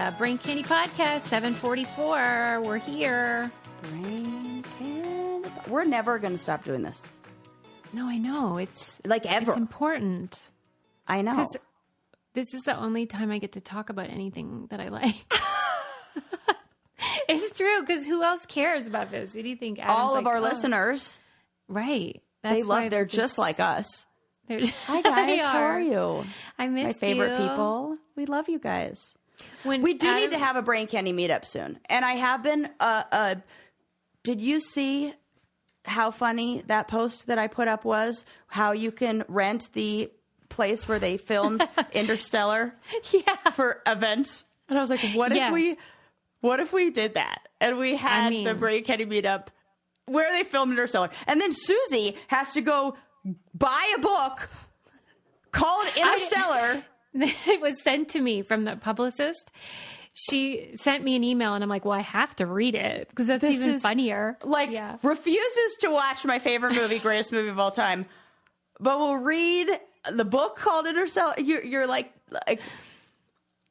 Brain Candy Podcast, 744. We're here. Brain Candy. We're never going to stop doing this. No, I know. It's like ever. It's important. I know. Because this is the only time I get to talk about anything that I like. It's true, because who else cares about this? Who do you think? Adam's all of our listeners. Right. They're just like us. Hi, guys. How are you? I miss my favorite people. We love you guys. We do need to have a Brain Candy meetup soon. And I have been, did you see how funny that post that I put up was? How you can rent the place where they filmed Interstellar for events. And I was like, what if we did that? And we had the Brain Candy meetup where they filmed Interstellar. And then Susie has to go buy a book called Interstellar. It was sent to me from the publicist. She sent me an email and I'm like, well, I have to read it because that's even funnier. Refuses to watch my favorite movie, greatest movie of all time, but will read the book called Interstellar. You're like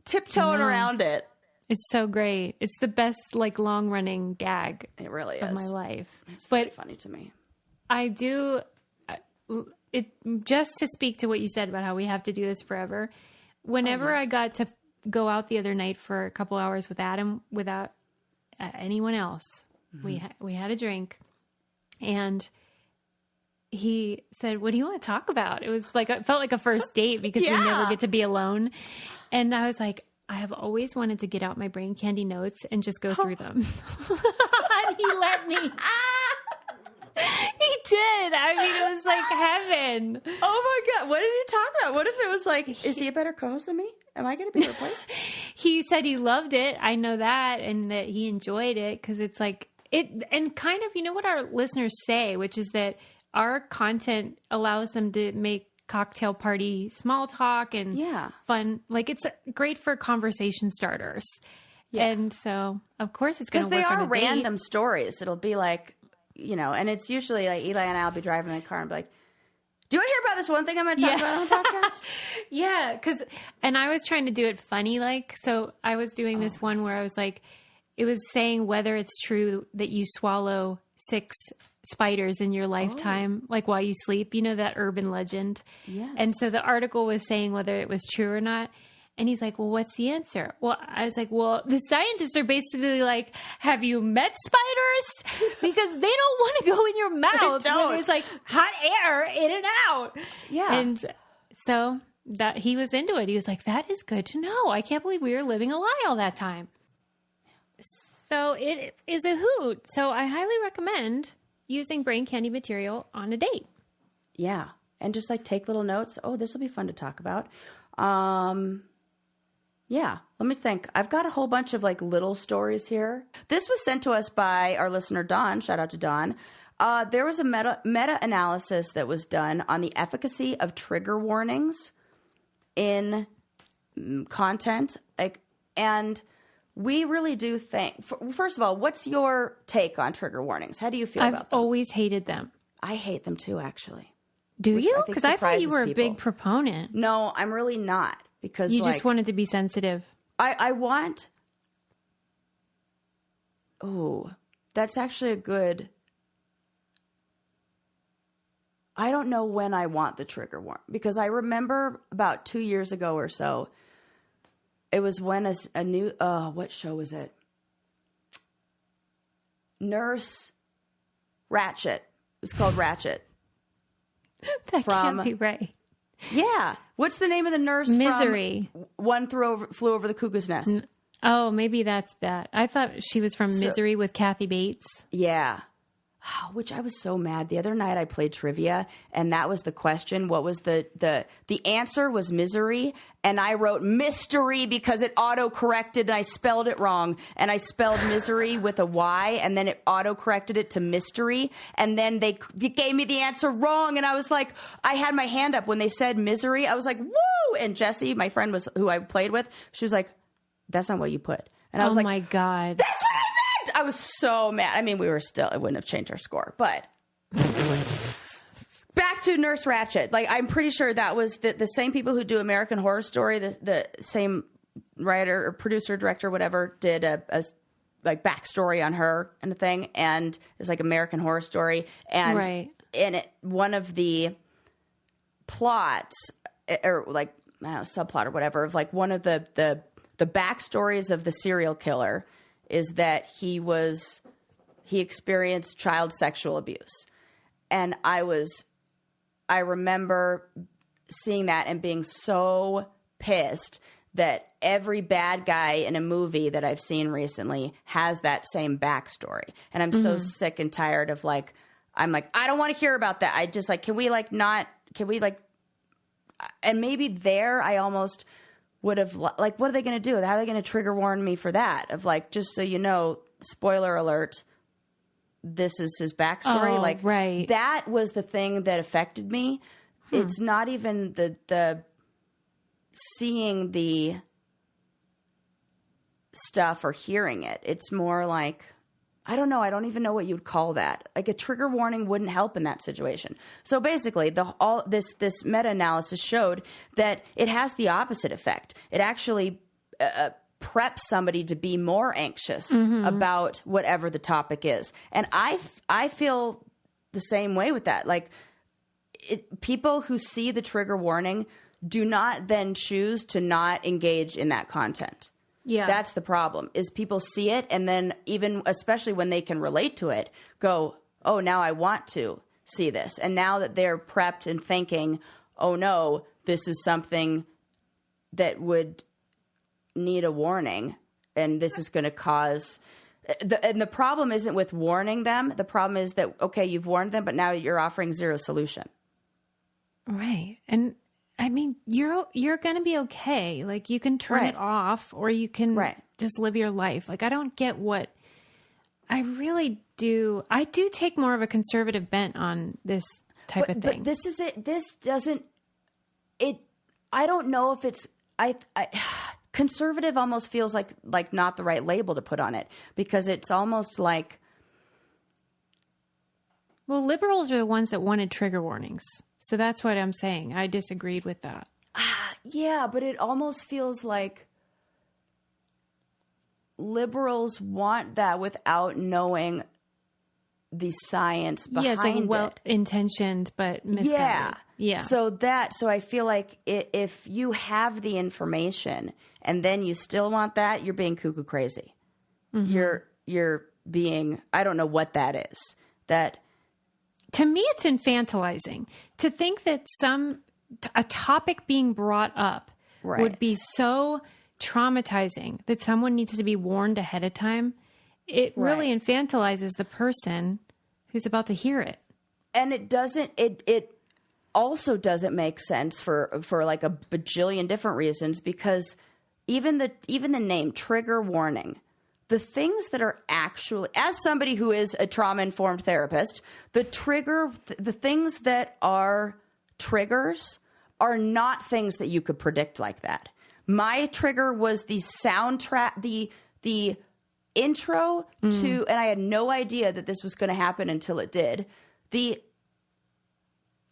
tiptoeing around it. It's so great. It's the best, long running gag. It really is. Of my life. It's very funny to me. I do it just to speak to what you said about how we have to do this forever. Whenever I got to go out the other night for a couple hours with Adam without anyone else, we had a drink, and he said, "What do you want to talk about?" It was it felt like a first date because we never get to be alone. And I was like, I have always wanted to get out my Brain Candy notes and just go through them. And he let me. He did. I mean, it was like heaven. Oh my God. What did he talk about? What if it was like, is he a better co-host than me? Am I going to be replaced? He said he loved it. I know that. And that he enjoyed it because it's and kind of, what our listeners say, which is that our content allows them to make cocktail party small talk and fun. It's great for conversation starters. Yeah. And so, of course, it's going to work on a date. Because they are random stories. It'll be like, and it's usually like Eli and I will be driving in the car and be like, do you want to hear about this one thing I'm going to talk about on the podcast? Yeah, and I was trying to do it funny, so I was doing this one where I was like, it was saying whether it's true that you swallow 6 spiders in your lifetime, while you sleep, that urban legend. Yes. And so the article was saying whether it was true or not. And he's like, well, what's the answer? Well, I was like, well, the scientists are basically like, have you met spiders? Because they don't want to go in your mouth when there's hot air in and out. Yeah. And so that he was into it. He was like, that is good to know. I can't believe we were living a lie all that time. So it is a hoot. So I highly recommend using Brain Candy material on a date. Yeah. And just take little notes. Oh, this will be fun to talk about. Yeah, let me think. I've got a whole bunch of little stories here. This was sent to us by our listener, Dawn. Shout out to Dawn. There was a meta-analysis that was done on the efficacy of trigger warnings in content. And we really do think, first of all, what's your take on trigger warnings? How do you feel about them? I've always hated them. I hate them too, actually. Do you? Because I thought you were a big proponent. No, I'm really not. Because you just wanted to be sensitive. I want. Oh, that's actually a good. I don't know when I want the trigger warning because I remember about 2 years ago or so. It was when a new what show was it? Nurse Ratched. It was called Ratched. That can't be right. Yeah. What's the name of the nurse Misery. from One Flew Over the Cuckoo's Nest? Oh, maybe that's that. I thought she was from Misery with Kathy Bates. Yeah. Oh, which I was so mad. The other night I played trivia and that was the question. What was the answer was misery. And I wrote mystery because it auto-corrected and I spelled it wrong. And I spelled misery with a Y and then it auto-corrected it to mystery. And then they gave me the answer wrong. And I was like, I had my hand up when they said misery. I was like, woo! And Jessie, my friend who I played with, she was like, that's not what you put. And I was like, oh my God. That's what I meant! I was so mad. I mean, it wouldn't have changed our score, but back to Nurse Ratched. I'm pretty sure that was the same people who do American Horror Story, the same writer or producer, director, whatever, did a like backstory on her and a thing, and it's like American Horror Story, and in it, one of the plots or like I don't know, subplot or whatever of like one of the backstories of the serial killer is that he experienced child sexual abuse, and I remember seeing that and being so pissed that every bad guy in a movie that I've seen recently has that same backstory. And I'm so sick and tired of like, I'm like, I don't want to hear about that. I just like, can we and maybe there I almost would have like, what are they going to do? How are they going to trigger warn me for that? Of like, just so you know, spoiler alert, this is his backstory. That was the thing that affected me. It's not even the seeing the stuff or hearing it. It's more like, I don't know. I don't even know what you'd call that. Like a trigger warning wouldn't help in that situation. So basically, this meta-analysis showed that it has the opposite effect. It actually preps somebody to be more anxious about whatever the topic is. And I feel the same way with that. Like people who see the trigger warning do not then choose to not engage in that content. Yeah. That's the problem, is people see it and then even, especially when they can relate to it, go, oh, now I want to see this. And now that they're prepped and thinking, oh no, this is something that would need a warning and this is going to cause... And the problem isn't with warning them. The problem is that, okay, you've warned them, but now you're offering zero solution. Right. And I mean, you're going to be okay. Like you can turn it off or you can just live your life. Like I don't get what I really do. I do take more of a conservative bent on this type of thing. But this is it. This doesn't, I don't know if it's, conservative almost feels like not the right label to put on it because it's almost like. Well, liberals are the ones that wanted trigger warnings. So that's what I'm saying. I disagreed with that. Yeah, but it almost feels like liberals want that without knowing the science behind it. Yeah, it's like well-intentioned but misguided. Yeah. So I feel like if you have the information and then you still want that, you're being cuckoo crazy. You're being, I don't know what that is. That... To me, it's infantilizing to think that a topic being brought up would be so traumatizing that someone needs to be warned ahead of time. It really infantilizes the person who's about to hear it. And it also doesn't make sense for like a bajillion different reasons, because even the name trigger warning, the things that are actually, as somebody who is a trauma-informed therapist, the things that are triggers are not things that you could predict like that. My trigger was the soundtrack, the intro to, and I had no idea that this was going to happen until it did. The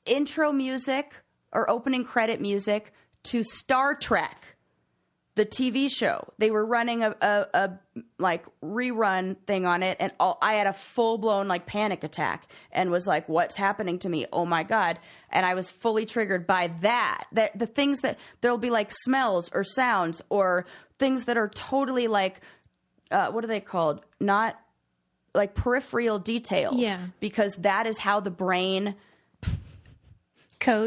intro music or opening credit music to Star Trek, the TV show. They were running a like rerun thing on it, and I had a full-blown like panic attack and was like, what's happening to me? Oh my God. And I was fully triggered by that. The things that there'll be like smells or sounds or things that are totally like, what are they called? Not like peripheral details. Yeah. Because that is how the brain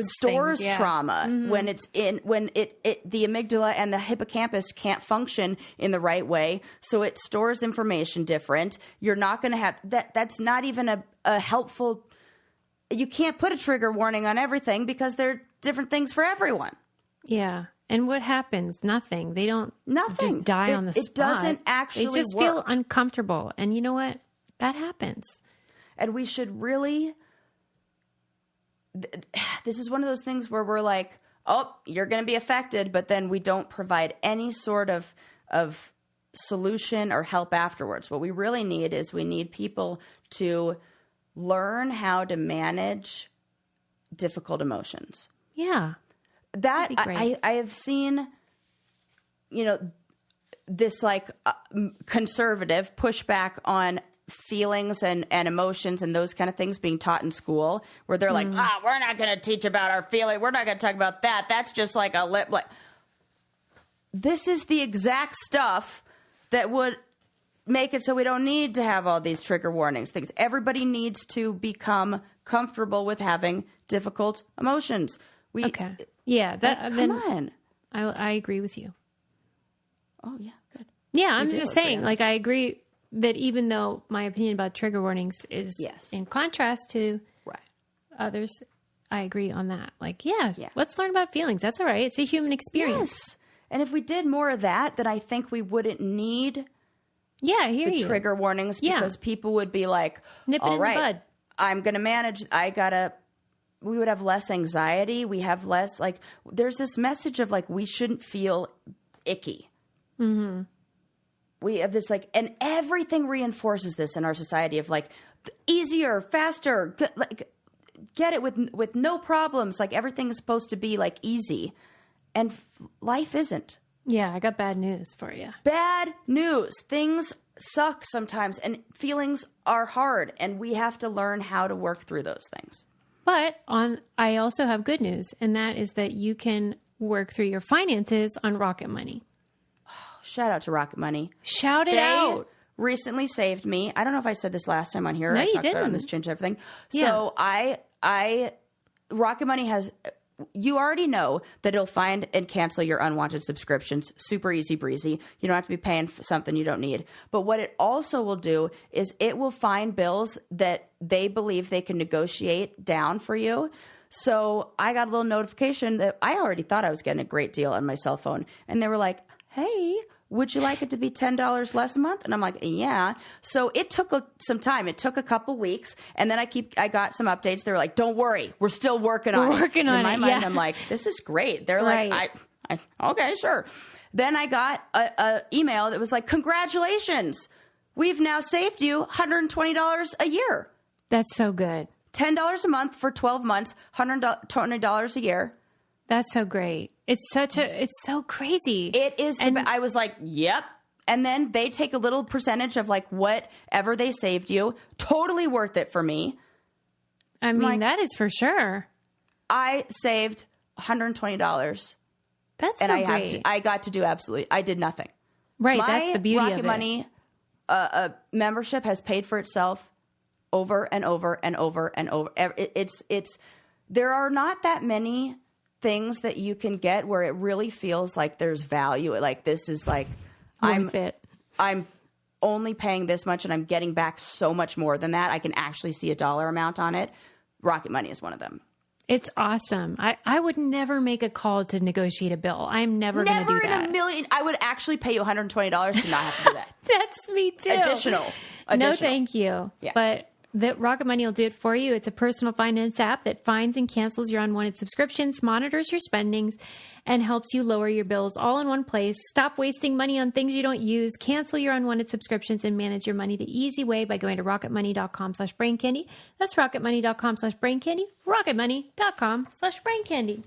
stores trauma when it's when the amygdala and the hippocampus can't function in the right way, so it stores information different. You're not going to have that. That's not even a helpful. You can't put a trigger warning on everything because there are different things for everyone. Yeah. And what happens? Nothing. They don't just die on the spot. It doesn't actually They just feel uncomfortable. And you know what? That happens. And we should really... This is one of those things where we're like, oh, you're going to be affected, but then we don't provide any sort of solution or help afterwards. What we really need is we need people to learn how to manage difficult emotions. Yeah. That I have seen this like conservative pushback on feelings and emotions and those kind of things being taught in school, where they're like, we're not going to teach about our feeling. We're not going to talk about that. That's just like a lip. Like, this is the exact stuff that would make it so we don't need to have all these trigger warnings things. Everybody needs to become comfortable with having difficult emotions. Okay. Yeah. Come on. I agree with you. Oh yeah. Good. Yeah. I'm just saying, like, I agree that even though my opinion about trigger warnings is in contrast to others, I agree on that. Like, let's learn about feelings. That's all right. It's a human experience. Yes. And if we did more of that, then I think we wouldn't need trigger warnings, because people would be like, nip it in the bud. I'm going to manage. We would have less anxiety. We have less, like, there's this message of like, we shouldn't feel icky. Mm-hmm. We have this like, and everything reinforces this in our society of like easier, faster, get it with no problems. Like everything is supposed to be like easy, and life isn't. Yeah, I got bad news for you. Bad news. Things suck sometimes, and feelings are hard, and we have to learn how to work through those things. But I also have good news, and that is that you can work through your finances on Rocket Money. Shout out to Rocket Money. Shout it out. Recently saved me. I don't know if I said this last time on here. No, I you talked didn't. about it on this Change Everything. So Rocket Money has, you already know that it'll find and cancel your unwanted subscriptions. Super easy breezy. You don't have to be paying for something you don't need. But what it also will do is it will find bills that they believe they can negotiate down for you. So I got a little notification that I already thought I was getting a great deal on my cell phone. And they were like, hey, would you like it to be $10 less a month? And I'm like, yeah. So it took some time. It took a couple weeks. And then I got some updates. They were like, don't worry. We're still working on it. In my mind, I'm like, this is great. They're like, okay, sure. Then I got a email that was like, congratulations. We've now saved you $120 a year. That's so good. $10 a month for 12 months, $120 a year. That's so great. It's so crazy. It is. I was like, yep. And then they take a little percentage of like whatever they saved you. Totally worth it for me. I mean, that is for sure. I saved $120. That's so great. I got to do I did nothing. Right. That's the beauty of it. Rocket Money membership has paid for itself over and over and over and over. There are not that many things that you can get where it really feels like there's value. Like this is like, I'm only paying this much and I'm getting back so much more than that. I can actually see a dollar amount on it. Rocket Money is one of them. It's awesome. I would never make a call to negotiate a bill. I'm never going to do that. Never in a million. I would actually pay you $120 to not have to do that. That's me too. Additional. No, thank you. Yeah. But that Rocket Money will do it for you. It's a personal finance app that finds and cancels your unwanted subscriptions, monitors your spendings, and helps you lower your bills all in one place. Stop wasting money on things you don't use. Cancel your unwanted subscriptions and manage your money the easy way by going to rocketmoney.com/braincandy. That's rocketmoney.com/braincandy. rocketmoney.com/braincandy.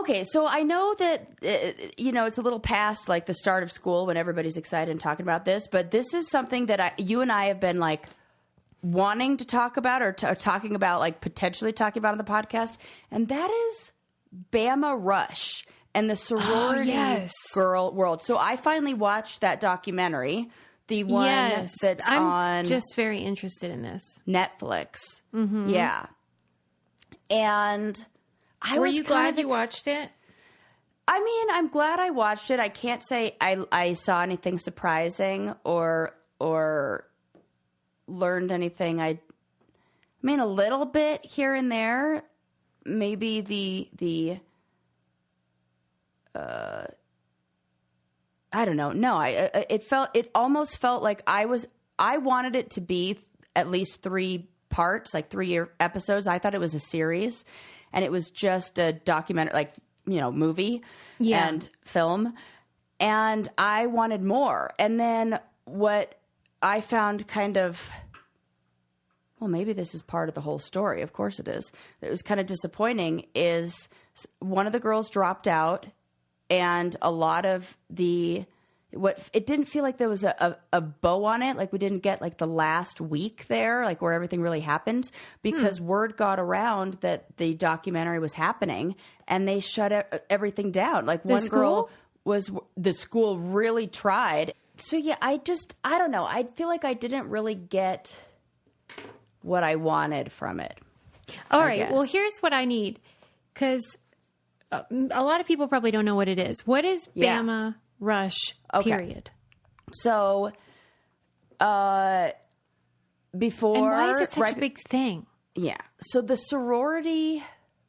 Okay, so I know that, it's a little past like the start of school when everybody's excited and talking about this, but this is something that you and I have been like wanting to talk about or talking about, like potentially talking about on the podcast. And that is Bama Rush and the sorority girl world. So I finally watched that documentary, the one that's on... I'm just very interested in this. Netflix. Mm-hmm. Yeah. And Were you glad you watched it? I mean, I'm glad I watched it. I can't say I saw anything surprising or learned anything. I mean, a little bit here and there. Maybe the I don't know. No, it almost felt like I wanted it to be at least 3 parts, like 3 episodes. I thought it was a series, and it was just a documentary, like, movie and film. And I wanted more. And then what I found kind of, well, maybe this is part of the whole story. Of course it is. It was kind of disappointing is one of the girls dropped out and a lot of it didn't feel like there was a bow on it. Like we didn't get like the last week there, like where everything really happened, because word got around that the documentary was happening and they shut everything down. Like one girl the school really tried. So yeah, I don't know. I feel like I didn't really get what I wanted from it. All right. Well, here's what I need. Because a lot of people probably don't know what it is. What is Bama Rush, period? So, before... And why is it such a big thing? Yeah. So the sorority,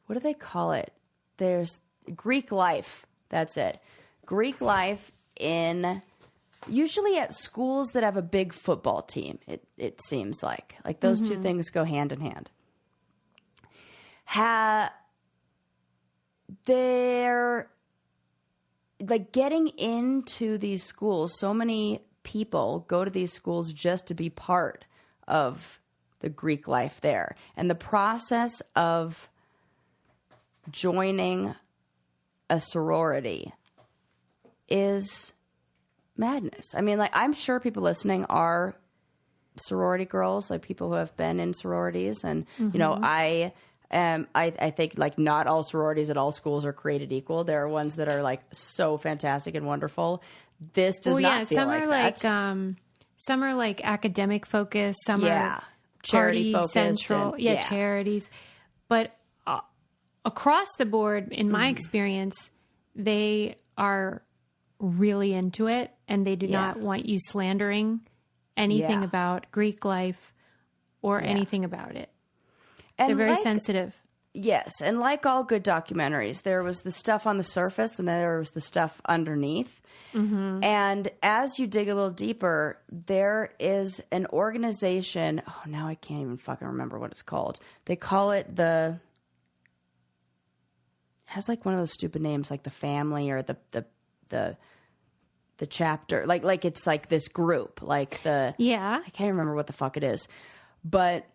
what do they call it? There's Greek life. That's it. Greek life usually at schools that have a big football team, it seems like. Like those two things go hand in hand. They're like getting into these schools. So many people go to these schools just to be part of the Greek life there. And the process of joining a sorority is madness. I mean, like, I'm sure people listening are sorority girls, like people who have been in sororities. And, you know, I think like not all sororities at all schools are created equal. There are ones that are like so fantastic and wonderful. This does not feel like that. Some are like academic focused. Some are charity focused. Central. Charities. But across the board, in my experience, they are really into it, and they do not want you slandering anything about Greek life or anything about it. And they're very sensitive. Yes. And like all good documentaries, there was the stuff on the surface and then there was the stuff underneath. Mm-hmm. And as you dig a little deeper, there is an organization. Oh, now I can't even fucking remember what it's called. They call it it has like one of those stupid names, like the family or the chapter. Like it's like this group, like I can't remember what the fuck it is. But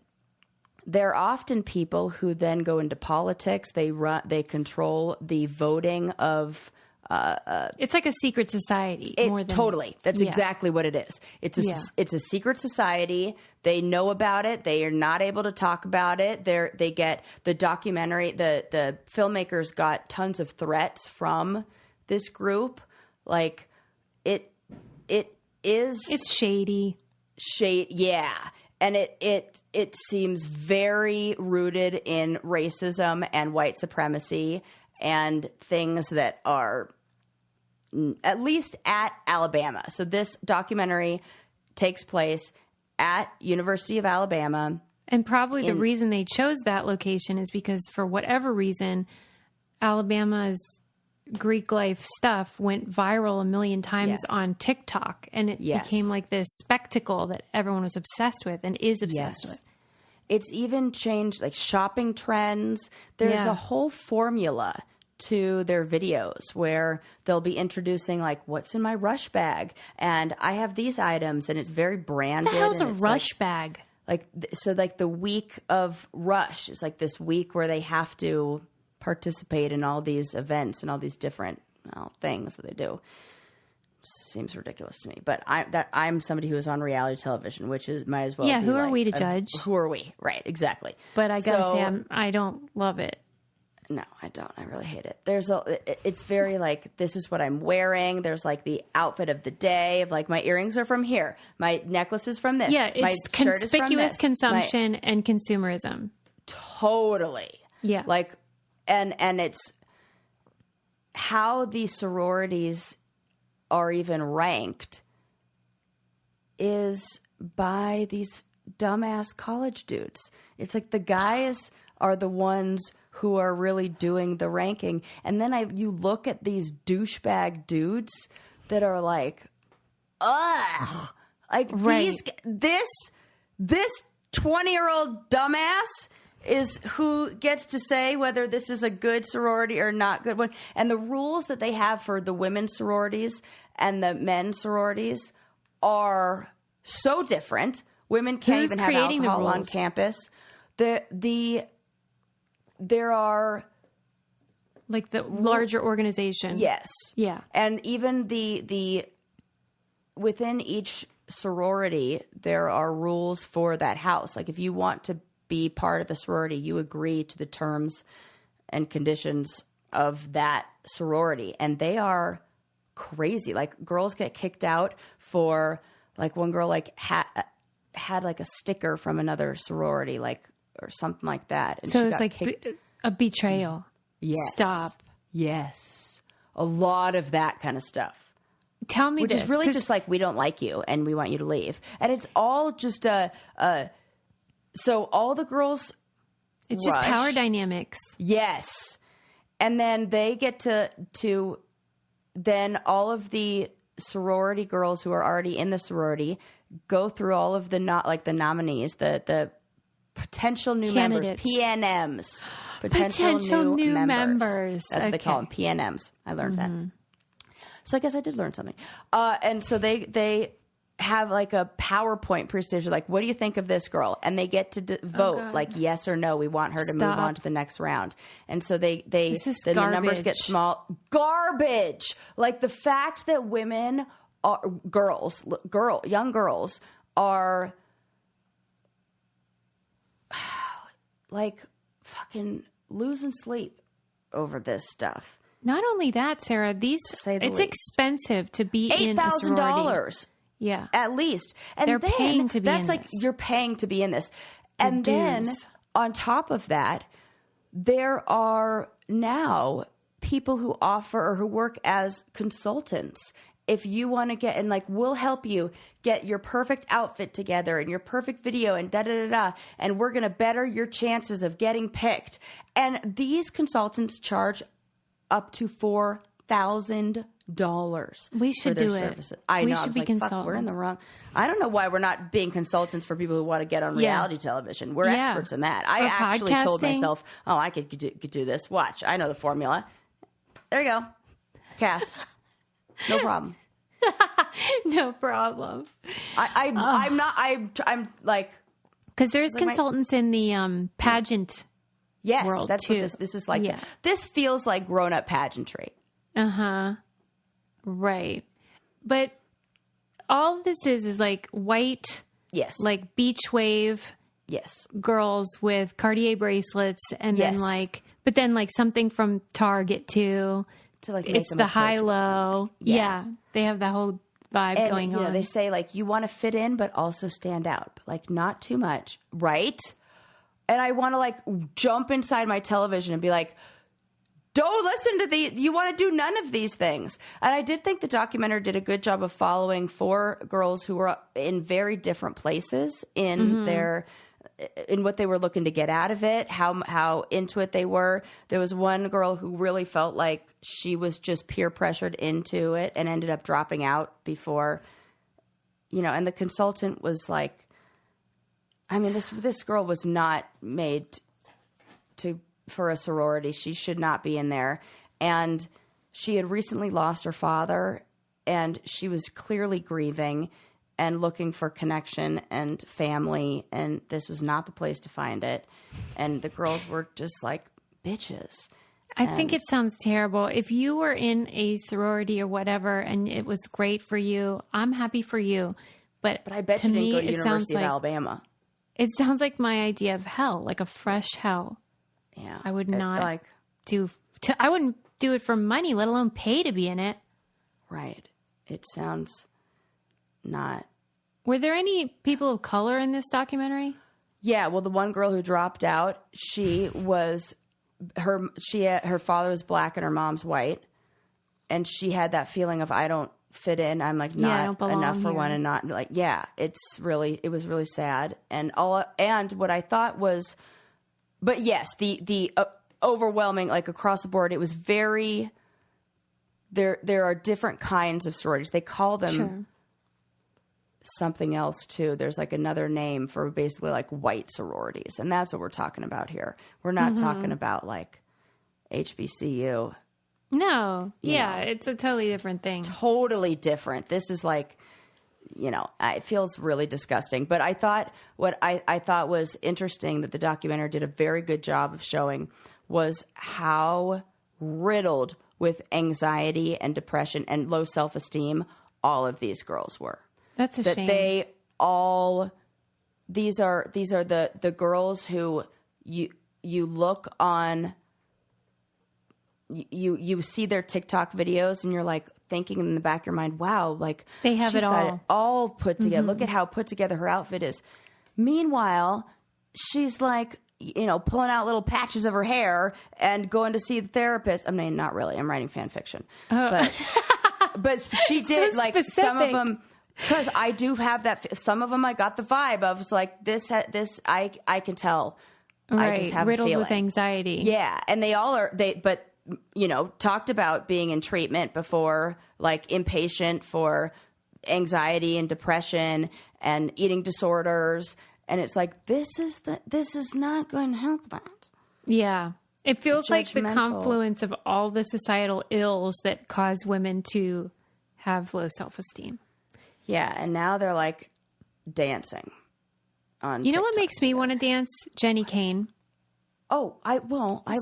they're often people who then go into politics. They control the voting of. It's like a secret society. Totally. That's exactly what it is. It's a secret society. They know about it. They are not able to talk about it. They get the documentary. The filmmakers got tons of threats from this group. Like it's shady. Yeah. And it seems very rooted in racism and white supremacy and things that are at least at Alabama. So this documentary takes place at University of Alabama. And probably the reason they chose that location is because for whatever reason, Alabama's Greek life stuff went viral a million times on TikTok, and it became like this spectacle that everyone was obsessed with and is obsessed with. It's even changed like shopping trends. There's a whole formula to their videos where they'll be introducing like what's in my Rush bag, and I have these items, and it's very branded. What the hell's a Rush bag? So the week of Rush is like this week where they have to participate in all these events and all these different things that they do. Seems ridiculous to me, but I'm somebody who is on reality television, which is might as well. Yeah, be who are we to judge? Who are we? Right, exactly. But I gotta say, I don't love it. No, I don't. I really hate it. It's very like, this is what I'm wearing. There's like the outfit of the day of like, my earrings are from here. My necklace is from this. Yeah, it's my shirt is from conspicuous this. consumption and consumerism. Totally. Yeah. Like, and it's how these sororities are even ranked is by these dumbass college dudes. It's like the guys are the ones who are really doing the ranking. And then you look at these douchebag dudes that are like, ugh. Like this 20-year-old dumbass is who gets to say whether this is a good sorority or not good one. And the rules that they have for the women's sororities and the men's sororities are so different. Women can't even have alcohol on campus. There are Like the larger organization. Yes. Yeah. And even the within each sorority, there are rules for that house. Like if you want to be part of the sorority, you agree to the terms and conditions of that sorority. And they are crazy. Like girls get kicked out for, like one girl like had like a sticker from another sorority, like, or something like that. And so it's like a betrayal. Yes. Stop. Yes. A lot of that kind of stuff. Tell me Which this, is really just like, we don't like you and we want you to leave. And it's all just so all the girls it's just power dynamics. Yes. And then they get to then all of the sorority girls who are already in the sorority go through all of the the nominees, the potential new Candidates. members, PNMs. Potential new members. That's what they call them, PNMs. I learned that. So I guess I did learn something. And so they have like a PowerPoint presentation, like, what do you think of this girl? And they get to vote, like, yes or no, we want her to move on to the next round. And so then the numbers get small. Garbage! Like the fact that women are young girls are like fucking losing sleep over this stuff. Not only that, Sarah, it's least. Expensive to be in a sorority. $8,000. Yeah. At least. And they're paying to be in this. That's like, you're paying to be in this. And then on top of that, there are now people who offer or who work as consultants. If you want to get, and like, we'll help you get your perfect outfit together and your perfect video and da-da-da-da, and we're going to better your chances of getting picked. And these consultants charge up to $4,000 we should for their do services. It. I know. We should be consultants. Fuck, we're in the wrong. I don't know why we're not being consultants for people who want to get on reality television. We're experts in that. I actually told myself, oh, I could do this. Watch. I know the formula. There you go. Cast. No problem. No problem. I'm like, because there's consultants in the pageant. Yes, world that's too. what this is like. Yeah. This feels like grown-up pageantry. Right. But all this is like white, like beach wave, girls with Cartier bracelets, and then but then something from Target too. To like, it's the high-low. Yeah. They have that whole vibe going on. They say like, you want to fit in, but also stand out, but like not too much, right? And I want to like jump inside my television and be like, don't listen to you want to do none of these things. And I did think the documentary did a good job of following 4 girls who were in very different places in in what they were looking to get out of it, how into it they were. There was one girl who really felt like she was just peer pressured into it and ended up dropping out before, and the consultant was like, I mean, this girl was not made for a sorority. She should not be in there. And she had recently lost her father, and she was clearly grieving and looking for connection and family, and this was not the place to find it. And the girls were just like bitches. I think it sounds terrible. If you were in a sorority or whatever and it was great for you, I'm happy for you. But I bet you didn't go to University of Alabama. It sounds like my idea of hell, like a fresh hell. Yeah. I would not I wouldn't do it for money, let alone pay to be in it. Right. It sounds not. Were there any people of color in this documentary? Yeah. Well, the one girl who dropped out, she was, her father was black and her mom's white. And she had that feeling of, I don't fit in. I'm like not enough for one, and not like, it was really sad. And what I thought was, but yes, the overwhelming, like across the board, it was very, there are different kinds of sororities. They call them something else too. There's like another name for basically like white sororities. And that's what we're talking about here. We're not talking about like HBCU. No. Yeah. It's a totally different thing. Totally different. This is like, it feels really disgusting. But I thought what I thought was interesting that the documentary did a very good job of showing was how riddled with anxiety and depression and low self-esteem. All of these girls were. That's a shame. They all, these are the girls who you look on, you see their TikTok videos and you're like thinking in the back of your mind, wow, like they have she's it got it all put together. Look at how put together her outfit is. Meanwhile, she's like, pulling out little patches of her hair and going to see the therapist. I mean, not really. I'm writing fan fiction. But she did, so like, specific. Some of them, because I do have that, some of them I got the vibe of, it's like, this, I can tell. Right. I just have riddled a feeling. with anxiety. Yeah. And they all are, but, talked about being in treatment before, like, inpatient for anxiety and depression and eating disorders. And it's like, this is not going to help that. Yeah. It feels like the confluence of all the societal ills that cause women to have low self-esteem. Yeah. And now they're like dancing on You know TikTok what makes me want to dance? Jenny Kane. Oh, I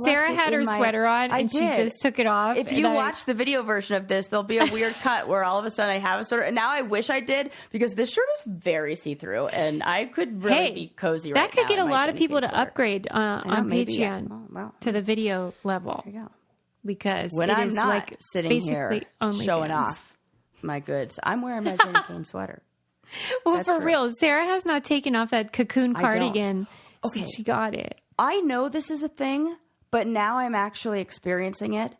Sarah had her sweater on and she just took it off. If you watch the video version of this, there'll be a weird cut where all of a sudden I have a sweater. And now I wish I did, because this shirt is very see-through and I could really be cozy right now. That could get a lot of people to upgrade know, on maybe, Patreon to the video level. There you go. Because when I'm not like sitting here showing off my goods, I'm wearing my Jenny Kane sweater. Well, that's for real, Sarah has not taken off that cocoon cardigan since she got it. I know this is a thing, but now I'm actually experiencing it.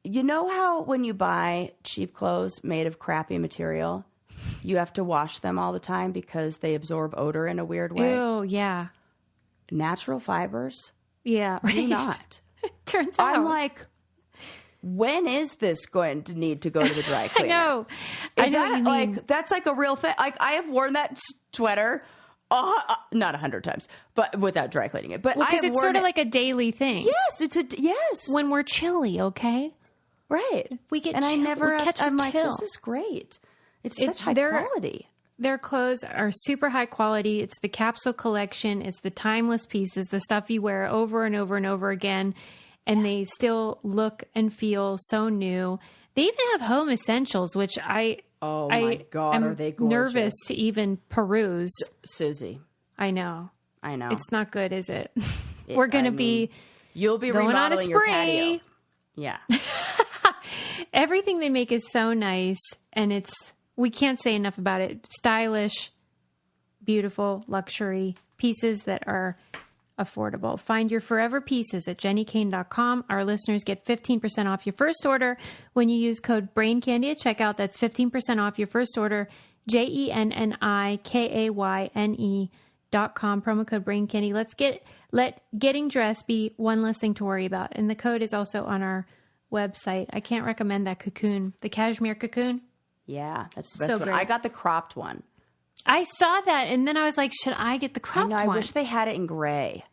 You know how when you buy cheap clothes made of crappy material, you have to wash them all the time because they absorb odor in a weird way? Oh, yeah. Natural fibers? Yeah, right. Do not. Turns out. I'm like, when is this going to need to go to the dry cleaner? I know. Is that what you mean. Like, that's like a real thing. Like, I have worn that sweater not 100 times, but without dry cleaning it. But because it's sort of like a daily thing. Yes, yes. When we're chilly, okay, right? We get and chill. I never. I'm like, chill. this is great. It's such high quality. Their clothes are super high quality. It's the capsule collection. It's the timeless pieces, the stuff you wear over and over and over again, and they still look and feel so new. They even have home essentials, which Oh my God, are they gorgeous? Nervous to even peruse. Susie. I know. It's not good, is it? We're going to be you'll be going on a remodeling your spree. patio. Yeah. Everything they make is so nice, and we can't say enough about it. Stylish, beautiful, luxury pieces that are affordable. Find your forever pieces at jennykane.com. Our listeners get 15% off your first order when you use code BRAINCANDY at checkout. That's 15% off your first order. JENNIKAYNE.com. Promo code BRAINCANDY. Let getting dressed be one less thing to worry about. And the code is also on our website. I can't recommend that cocoon, the cashmere cocoon. Yeah, that's the best one. I got the cropped one. I saw that, and then I was like, should I get the cropped one? I wish they had it in gray.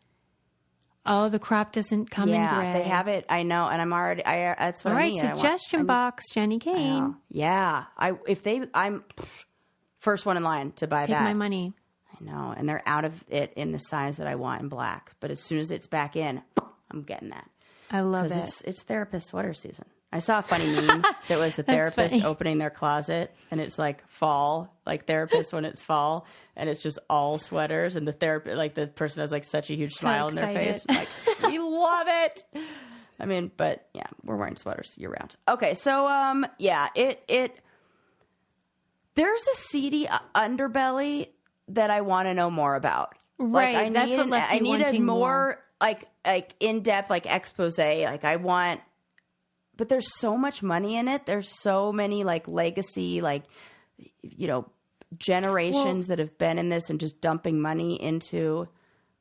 Oh, the crop doesn't come in gray. Yeah, they have it. I know, and I'm already. That's what I need. All right, suggestion box, Jenny Kane. Yeah, I'm first one in line to buy that. Take my money. I know, and they're out of it in the size that I want in black. But as soon as it's back in, I'm getting that. I love it. It's therapist sweater season. I saw a funny meme that was a therapist opening their closet, and it's like fall, like therapist when it's fall, and it's just all sweaters, and the therapist, like the person has like such a huge smile on their face. I'm like, we love it. I mean, but yeah, we're wearing sweaters year round. Okay, so there's a seedy underbelly that I want to know more about. Right, like, that's what left you wanting I needed more like in depth, like expose. Like I want. But there's so much money in it. There's so many like legacy, like, generations that have been in this and just dumping money into.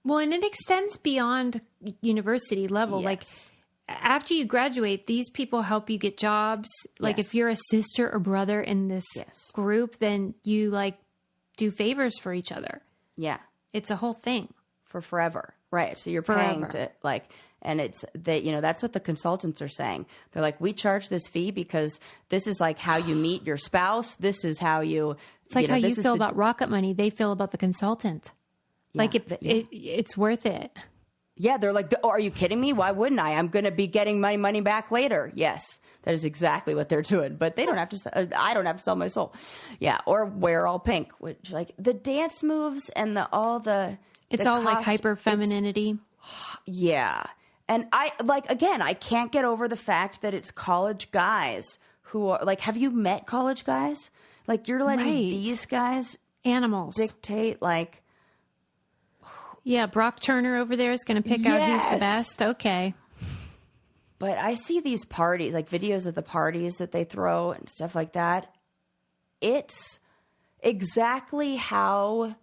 Well, and it extends beyond university level. Yes. Like after you graduate, these people help you get jobs. Like if you're a sister or brother in this group, then you like do favors for each other. Yeah. It's a whole thing. For forever. Right. So you're paying to like... And it's that, that's what the consultants are saying. They're like, we charge this fee because this is like how you meet your spouse. This is how you. It's like how you feel about Rocket Money. They feel about the consultant. Yeah, like it's worth it. Yeah, they're like, oh, are you kidding me? Why wouldn't I? I'm going to be getting my money back later. Yes, that is exactly what they're doing. But they don't have to. I don't have to sell my soul. Yeah, or wear all pink, which like the dance moves and It's all like hyper femininity. Yeah, and I can't get over the fact that it's college guys who are like. Have you met college guys? Like you're letting these guys animals dictate like. Yeah, Brock Turner over there is going to pick out who's the best. Okay. But I see these parties, like videos of the parties that they throw and stuff like that. It's exactly how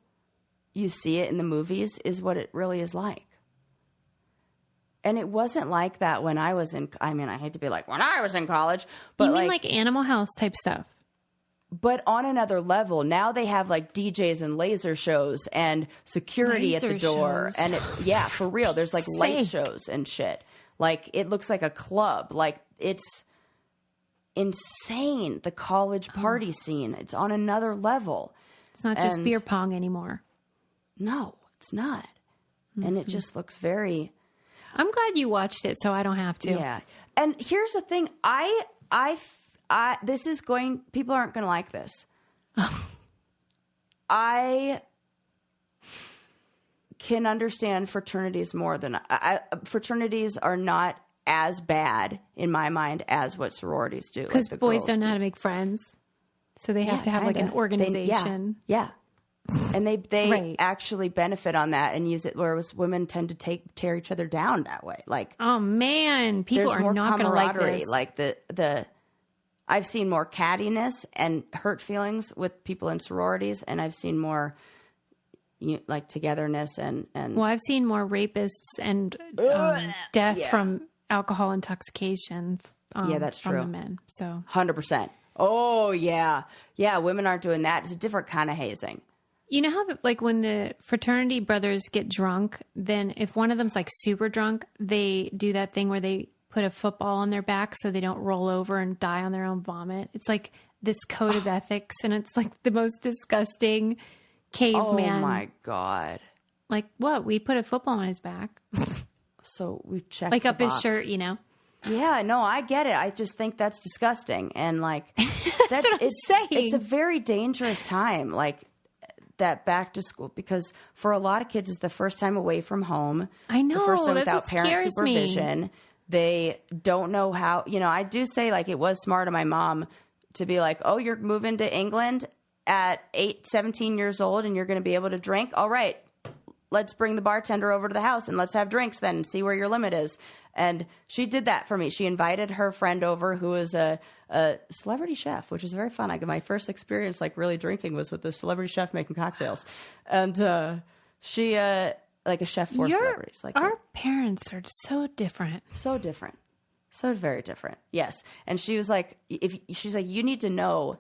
you see it in the movies is what it really is like. And it wasn't like that when I was I hate to be like, when I was in college. But you mean like Animal House type stuff? But on another level, now they have like DJs and laser shows and security at the door. And for real. There's like light shows and shit. Like it looks like a club. Like it's insane. The college party scene. It's on another level. It's not just beer pong anymore. No, it's not. Mm-hmm. And it just looks very... I'm glad you watched it so I don't have to. Yeah. And here's the thing. People aren't going to like this. I can understand fraternities more than fraternities are not as bad in my mind as what sororities do. Because like boys don't know how to make friends. So they have to have like an organization. Yeah. And they actually benefit on that and use it, whereas women tend to tear each other down that way. Like, oh man, people are not going to like this. Like I've seen more cattiness and hurt feelings with people in sororities, and I've seen more like togetherness and. Well, I've seen more rapists and death from alcohol intoxication. That's from true. The men, so 100%. Oh yeah, women aren't doing that. It's a different kind of hazing. You know how, like, when the fraternity brothers get drunk, then if one of them's, like, super drunk, they do that thing where they put a football on their back so they don't roll over and die on their own vomit. It's, like, this code of ethics, and it's, like, the most disgusting caveman. Oh, my God. Like, what? We put a football on his back. So we checked like, up box. his shirt, you know? Yeah, no, I get it. I just think that's disgusting. And, like, that's what I'm saying. It's a very dangerous time, like, that back to school, because for a lot of kids it's the first time away from home. I know, the first time that's without parent supervision. Me. They don't know how, I do say like it was smart of my mom to be like, oh, you're moving to England at 17 years old and you're going to be able to drink. All right, let's bring the bartender over to the house and let's have drinks then and see where your limit is. And she did that for me. She invited her friend over who is a celebrity chef, which was very fun. My first experience like really drinking was with the celebrity chef making cocktails. And she like a chef for celebrities. Like our parents are so different. So different. So very different. Yes. And she was like, she's like, you need to know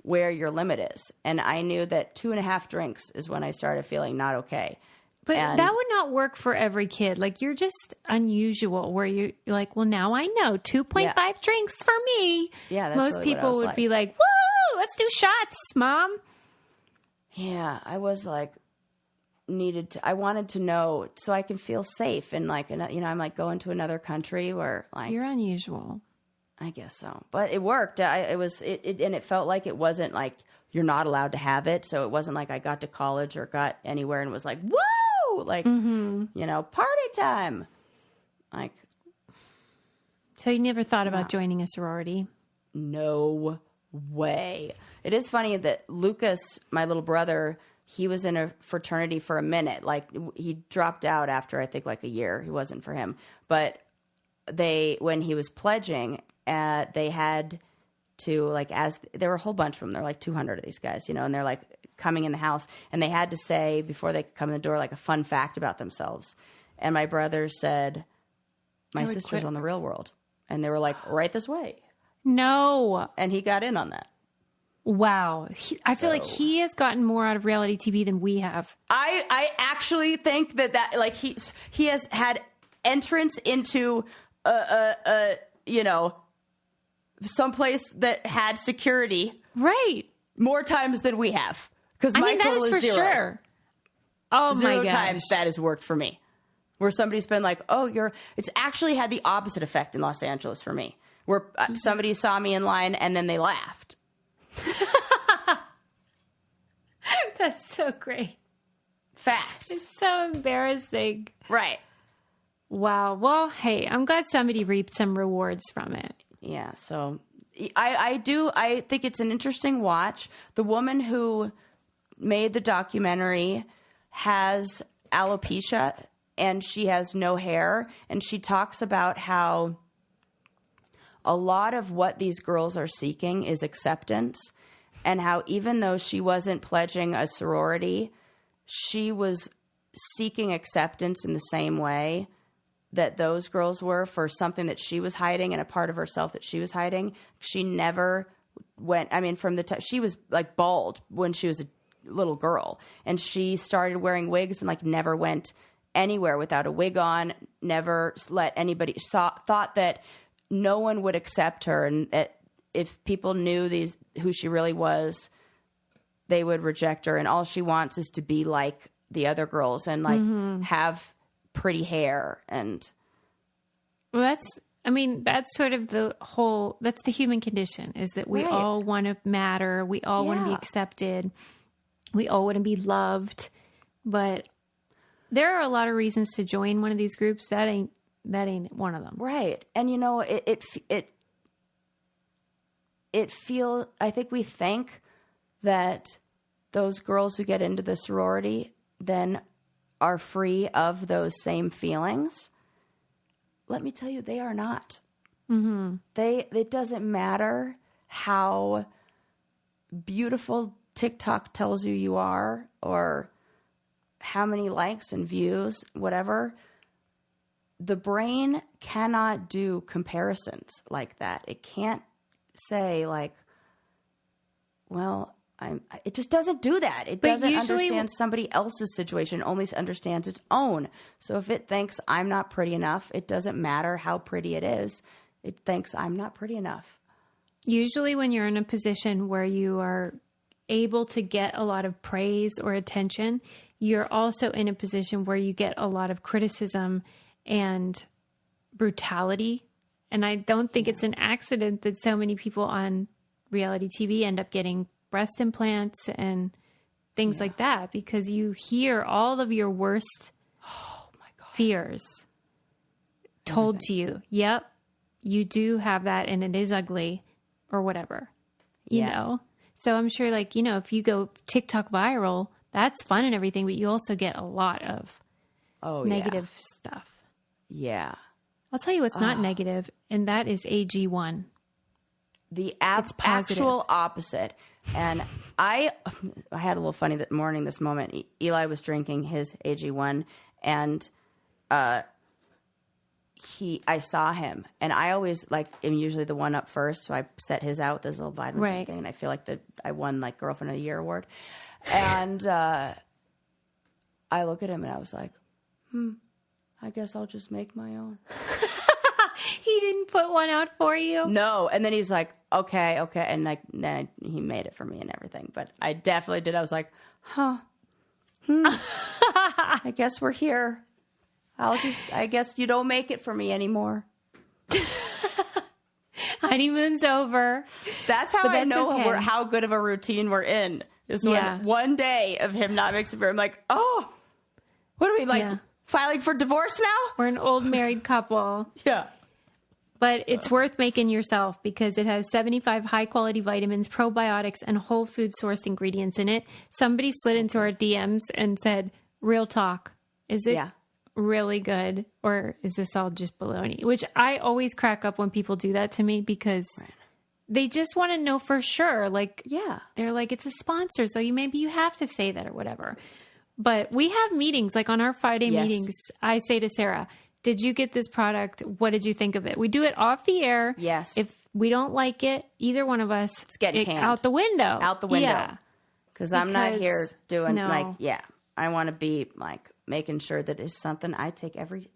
where your limit is. And I knew that 2.5 drinks is when I started feeling not okay. But that would not work for every kid. Like, you're just unusual where you're like, well, now I know 2.5 drinks for me. Yeah, that's most really people would like. Be like, woo, let's do shots, Mom. Yeah, I was like, I wanted to know so I can feel safe. And like, I'm like going to another country where like. You're unusual. I guess so. But it worked. And it felt like it wasn't like you're not allowed to have it. So it wasn't like I got to college or got anywhere and was like, woo! Like, party time. Like, so you never thought about joining a sorority? No way. It is funny that Lucas, my little brother, he was in a fraternity for a minute. Like, he dropped out after, I think, like a year. It wasn't for him. But when he was pledging, they had to, like, there were a whole bunch of them. There were like 200 of these guys, and they're like, coming in the house, and they had to say before they could come in the door like a fun fact about themselves. And my brother said, my sister's on the Real World. And they were like, right this way. No. And he got in on that. Wow. I feel like he has gotten more out of reality TV than we have. I actually think that like he has had entrance into someplace that had security. Right. More times than we have. Because my total is 0. Sure. Oh, 0 my gosh. times that has worked for me. where somebody's been like, oh, it's actually had the opposite effect in Los Angeles for me, where somebody saw me in line and then they laughed. That's so great. Facts. It's so embarrassing. Right. Wow. Well, hey, I'm glad somebody reaped some rewards from it. Yeah. So I think it's an interesting watch. The woman who made the documentary has alopecia and she has no hair. And she talks about how a lot of what these girls are seeking is acceptance, and how even though she wasn't pledging a sorority, she was seeking acceptance in the same way that those girls were for something that she was hiding and a part of herself that she was hiding. She never went, I mean, from the time she was like bald when she was a little girl, and she started wearing wigs and like never went anywhere without a wig on, never let anybody thought that no one would accept her, and that if people knew who she really was, they would reject her. And all she wants is to be like the other girls and like have pretty hair. And well, that's sort of that's the human condition, is that we all want to matter. We all want to be accepted. We all want to be loved. But there are a lot of reasons to join one of these groups. That ain't one of them. Right. And you know, I think we think that those girls who get into the sorority then are free of those same feelings. Let me tell you, they are not. Mm-hmm. It doesn't matter how beautiful TikTok tells you are, or how many likes and views, whatever. The brain cannot do comparisons like that. It can't say like, well, it just doesn't do that. It doesn't understand somebody else's situation. It only understands its own. So if it thinks I'm not pretty enough, it doesn't matter how pretty it is. It thinks I'm not pretty enough. Usually when you're in a position where you are able to get a lot of praise or attention, you're also in a position where you get a lot of criticism and brutality. And I don't think it's an accident that so many people on reality TV end up getting breast implants and things like that, because you hear all of your worst fears told to you. Yep, you do have that and it is ugly or whatever, you know? So I'm sure, like, you know, if you go TikTok viral, that's fun and everything, but you also get a lot of negative stuff. Yeah. I'll tell you what's not negative, and that is AG1. The actual opposite. And I had a little funny morning this moment. Eli was drinking his AG1, and I saw him, and I always am usually the one up first, so I set his out with this little vitamin thing, and I feel like I won like Girlfriend of the Year award. And I look at him and I was like, I guess I'll just make my own. He didn't put one out for you? No. And then he's like, okay. And then he made it for me and everything. But I definitely did. I was like, I guess we're here. I guess you don't make it for me anymore. Honeymoon's over. That's how I know how good of a routine we're in. Is when one day of him not mixing beer, I'm like, oh, what are we filing for divorce now? We're an old married couple. Yeah. But it's worth making yourself, because it has 75 high-quality vitamins, probiotics, and whole food sourced ingredients in it. Somebody slid into our DMs and said, real talk, is it really good, or is this all just baloney? Which I always crack up when people do that to me, because they just want to know for sure. They're like, it's a sponsor, so maybe you have to say that or whatever. But we have meetings, like on our Friday meetings, I say to Sarah, did you get this product? What did you think of it? We do it off the air. Yes. If we don't like it, either one of us, it's getting canned. Out the window. Out the window. Yeah. Because I'm not here doing I want to be making sure that it's something I take every,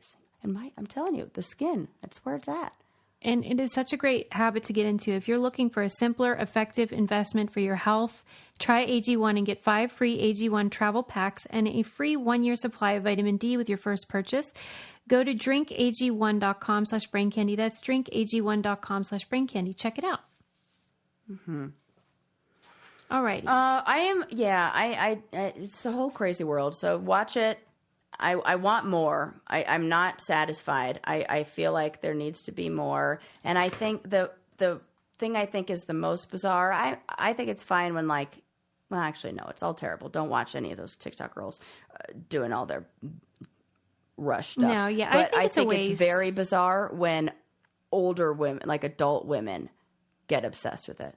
and I'm telling you, the skin, that's where it's at. And it is such a great habit to get into. If you're looking for a simpler, effective investment for your health, try AG1 and get 5 free AG1 travel packs and a free 1-year supply of vitamin D with your first purchase. Go to drinkag1.com/braincandy. That's drinkag1.com/braincandy. Check it out. Mm-hmm. All right. It's the whole crazy world. So watch it. I want more. I'm not satisfied. I feel like there needs to be more. And I think the thing I think is the most bizarre, I think it's fine when well, actually, no, it's all terrible. Don't watch any of those TikTok girls doing all their Rush stuff. No, yeah, but I think it's very bizarre when older women, like adult women, get obsessed with it.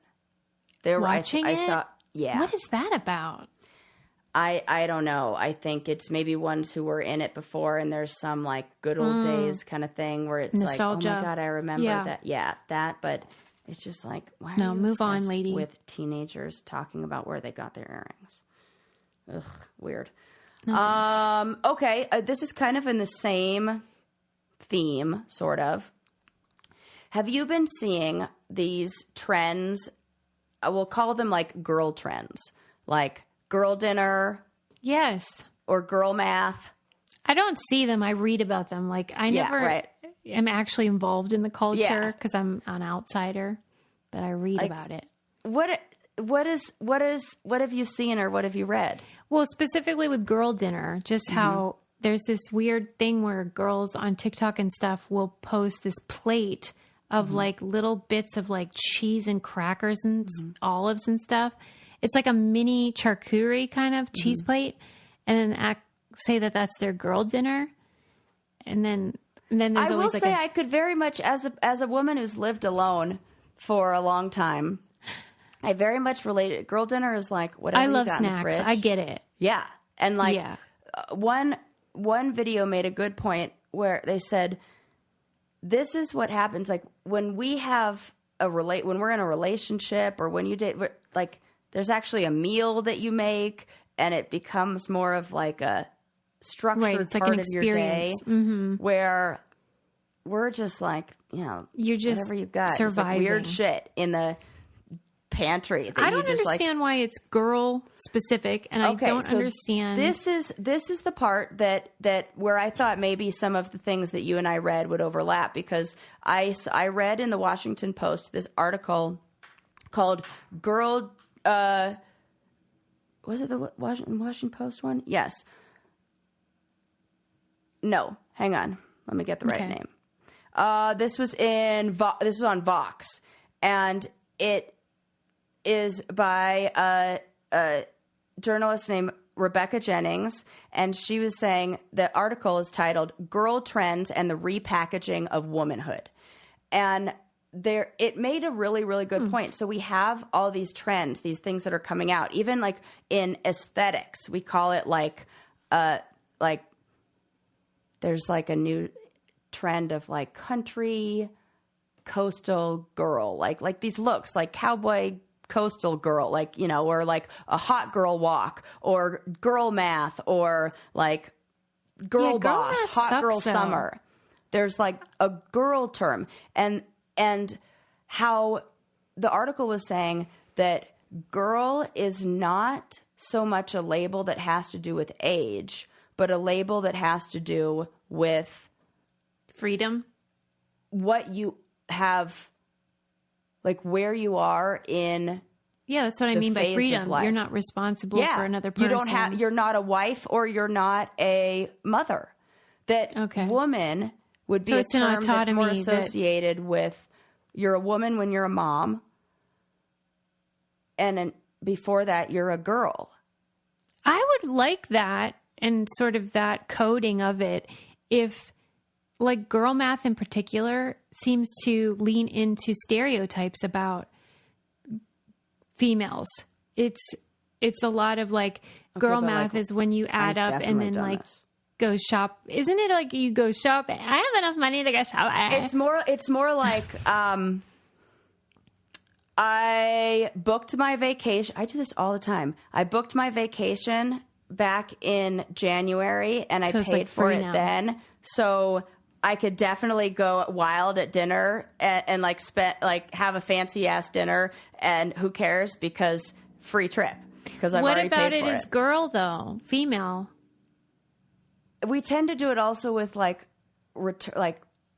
They're watching it? I saw, yeah. What is that about? I don't know. I think it's maybe ones who were in it before, and there's some good old days kind of thing where it's nostalgia. Oh my God, I remember that. Yeah, that. But it's just why are you move on, lady. With teenagers talking about where they got their earrings. Ugh, weird. No, okay, this is kind of in the same theme, sort of. Have you been seeing these trends? We'll call them girl trends, like girl dinner. Yes. Or girl math. I don't see them. I read about them. I never am actually involved in the culture because I'm an outsider, but I read about it. What have you seen or what have you read? Well, specifically with girl dinner, just how there's this weird thing where girls on TikTok and stuff will post this plate of little bits of cheese and crackers and olives and stuff. It's like a mini charcuterie kind of cheese plate, and then say that that's their girl dinner. And then there's I always will say I could very much, as a woman who's lived alone for a long time, I very much related. Girl dinner is whatever I love you got snacks. in the fridge. I get it. Yeah, and one video made a good point where they said, "This is what happens when we have when we're in a relationship or when you date. There's actually a meal that you make, and it becomes more of a structured part of your day, where we're just you're just whatever you got, surviving weird shit in the pantry. I don't understand why it's girl specific, and I don't understand. This is the part that where I thought maybe some of the things that you and I read would overlap, because I read in the Washington Post this article called "Girl." Was it the Washington Post one? Yes. No, hang on. Let me get the right name. This was on Vox, and it is by a journalist named Rebecca Jennings, and she was saying the article is titled "Girl Trends and the Repackaging of Womanhood," and it made a really, really good point. So we have all these trends, these things that are coming out, even in aesthetics. We call it there's a new trend of country coastal girl, like these looks, cowboy coastal girl, or a hot girl walk, or girl math, or girl boss, hot girl summer. There's a girl term, and how the article was saying that girl is not so much a label that has to do with age, but a label that has to do with freedom, what you have, where you are in. Yeah, that's what I mean by freedom. You're not responsible for another person. You're not a wife, or you're not a mother. That woman would be a term that's more associated with you're a woman when you're a mom, and before that you're a girl. I would like that, and sort of that coding of it, if girl math in particular seems to lean into stereotypes about females. It's a lot of girl math is when you add up and then go shop. Isn't it you go shop? I have enough money to go shop. It's more like I booked my vacation. I do this all the time. I booked my vacation back in January, and I paid for it then. So I could definitely go wild at dinner and like have a fancy ass dinner, and who cares, because free trip, because I've already paid for it. What about it as girl though, female? We tend to do it also with like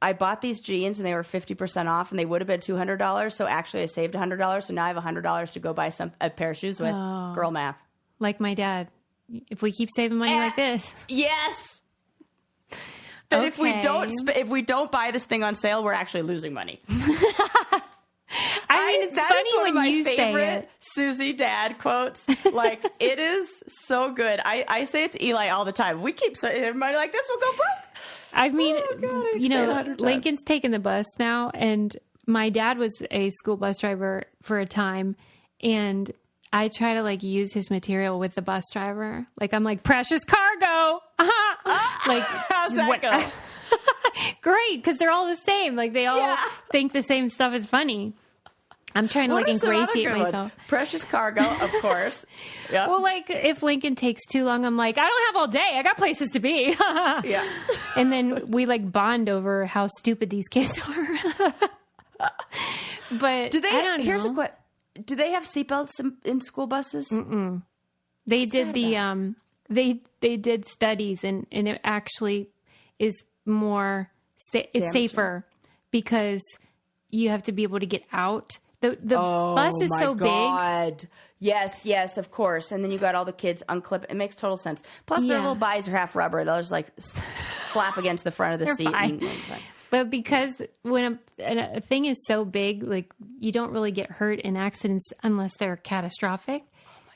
I bought these jeans and they were 50% off, and they would have been $200. So actually I saved $100. So now I have $100 to go buy a pair of shoes with. Girl math. Like my dad. If we keep saving money like this. Yes. That if we don't buy this thing on sale, we're actually losing money. I mean, it's that funny is one when of my you favorite say it. Susie dad quotes. Like, it is so good. I say it to Eli all the time. We keep saying money like this will go broke. I mean, Lincoln's taking the bus now, and my dad was a school bus driver for a time, and I try to like use his material with the bus driver. Like, I'm like, precious cargo. Like, how's that go? Great, because they're all the same. Like, they all think the same stuff is funny. I'm trying to like ingratiate myself. Precious cargo, of course. Yep. Well, like if Lincoln takes too long, I'm like, I don't have all day. I got places to be. Yeah. And then we like bond over how stupid these kids are. But do they? I don't know. Here's a question: do they have seatbelts in school buses? Mm-mm. They did they did studies, and it actually is more it's safer because you have to be able to get out. The bus is so big. Yes, of course. And then you got all the kids unclip. It makes total sense. Plus, their little bodies are half rubber. They'll just like slap against the front of the seat. But because when a thing is so big, like you don't really get hurt in accidents unless they're catastrophic.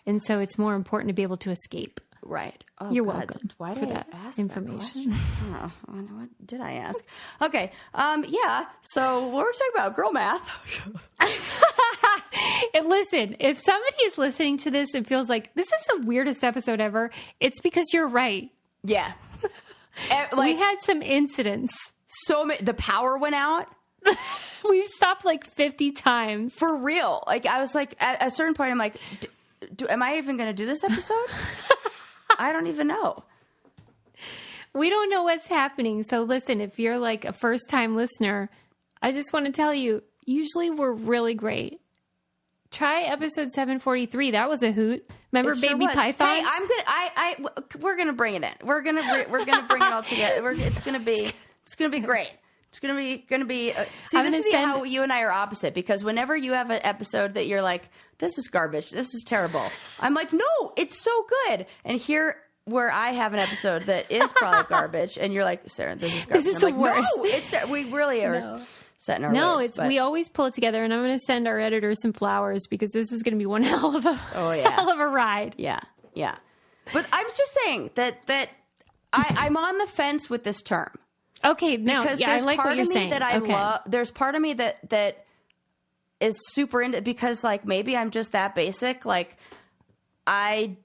And so it's more important to be able to escape. Right. Oh, You're God. welcome. Why for did that I ask information? That what did I ask? Okay. Yeah. So what we're talking about, girl math. And listen, if somebody is listening to this and feels like this is the weirdest episode ever, it's because you're right. Yeah. We had some incidents. The power went out. We've stopped like 50 times. For real. Like, I was like, at a certain point, I'm like, am I even going to do this episode? I don't even know. We don't know what's happening. So listen, if you're like a first time listener, I just want to tell you, usually we're really great. Try episode 743. That was a hoot. Remember Baby Python? Hey, we're gonna bring it in. We're gonna bring it all together. It's gonna be great. It's gonna be. This is how you and I are opposite, because whenever you have an episode that you're like, this is garbage, this is terrible, I'm like, no, it's so good. And here, where I have an episode that is probably garbage, and you're like, Sarah, this is garbage. This is the worst. No, we really are setting our ways. We always pull it together, and I'm going to send our editor some flowers, because this is going to be one hell of a ride. Yeah. But I'm just saying that I'm on the fence with this term. Okay, no, because I like what you're saying. That I love. There's part of me that is super into, because like maybe I'm just that basic. Like, I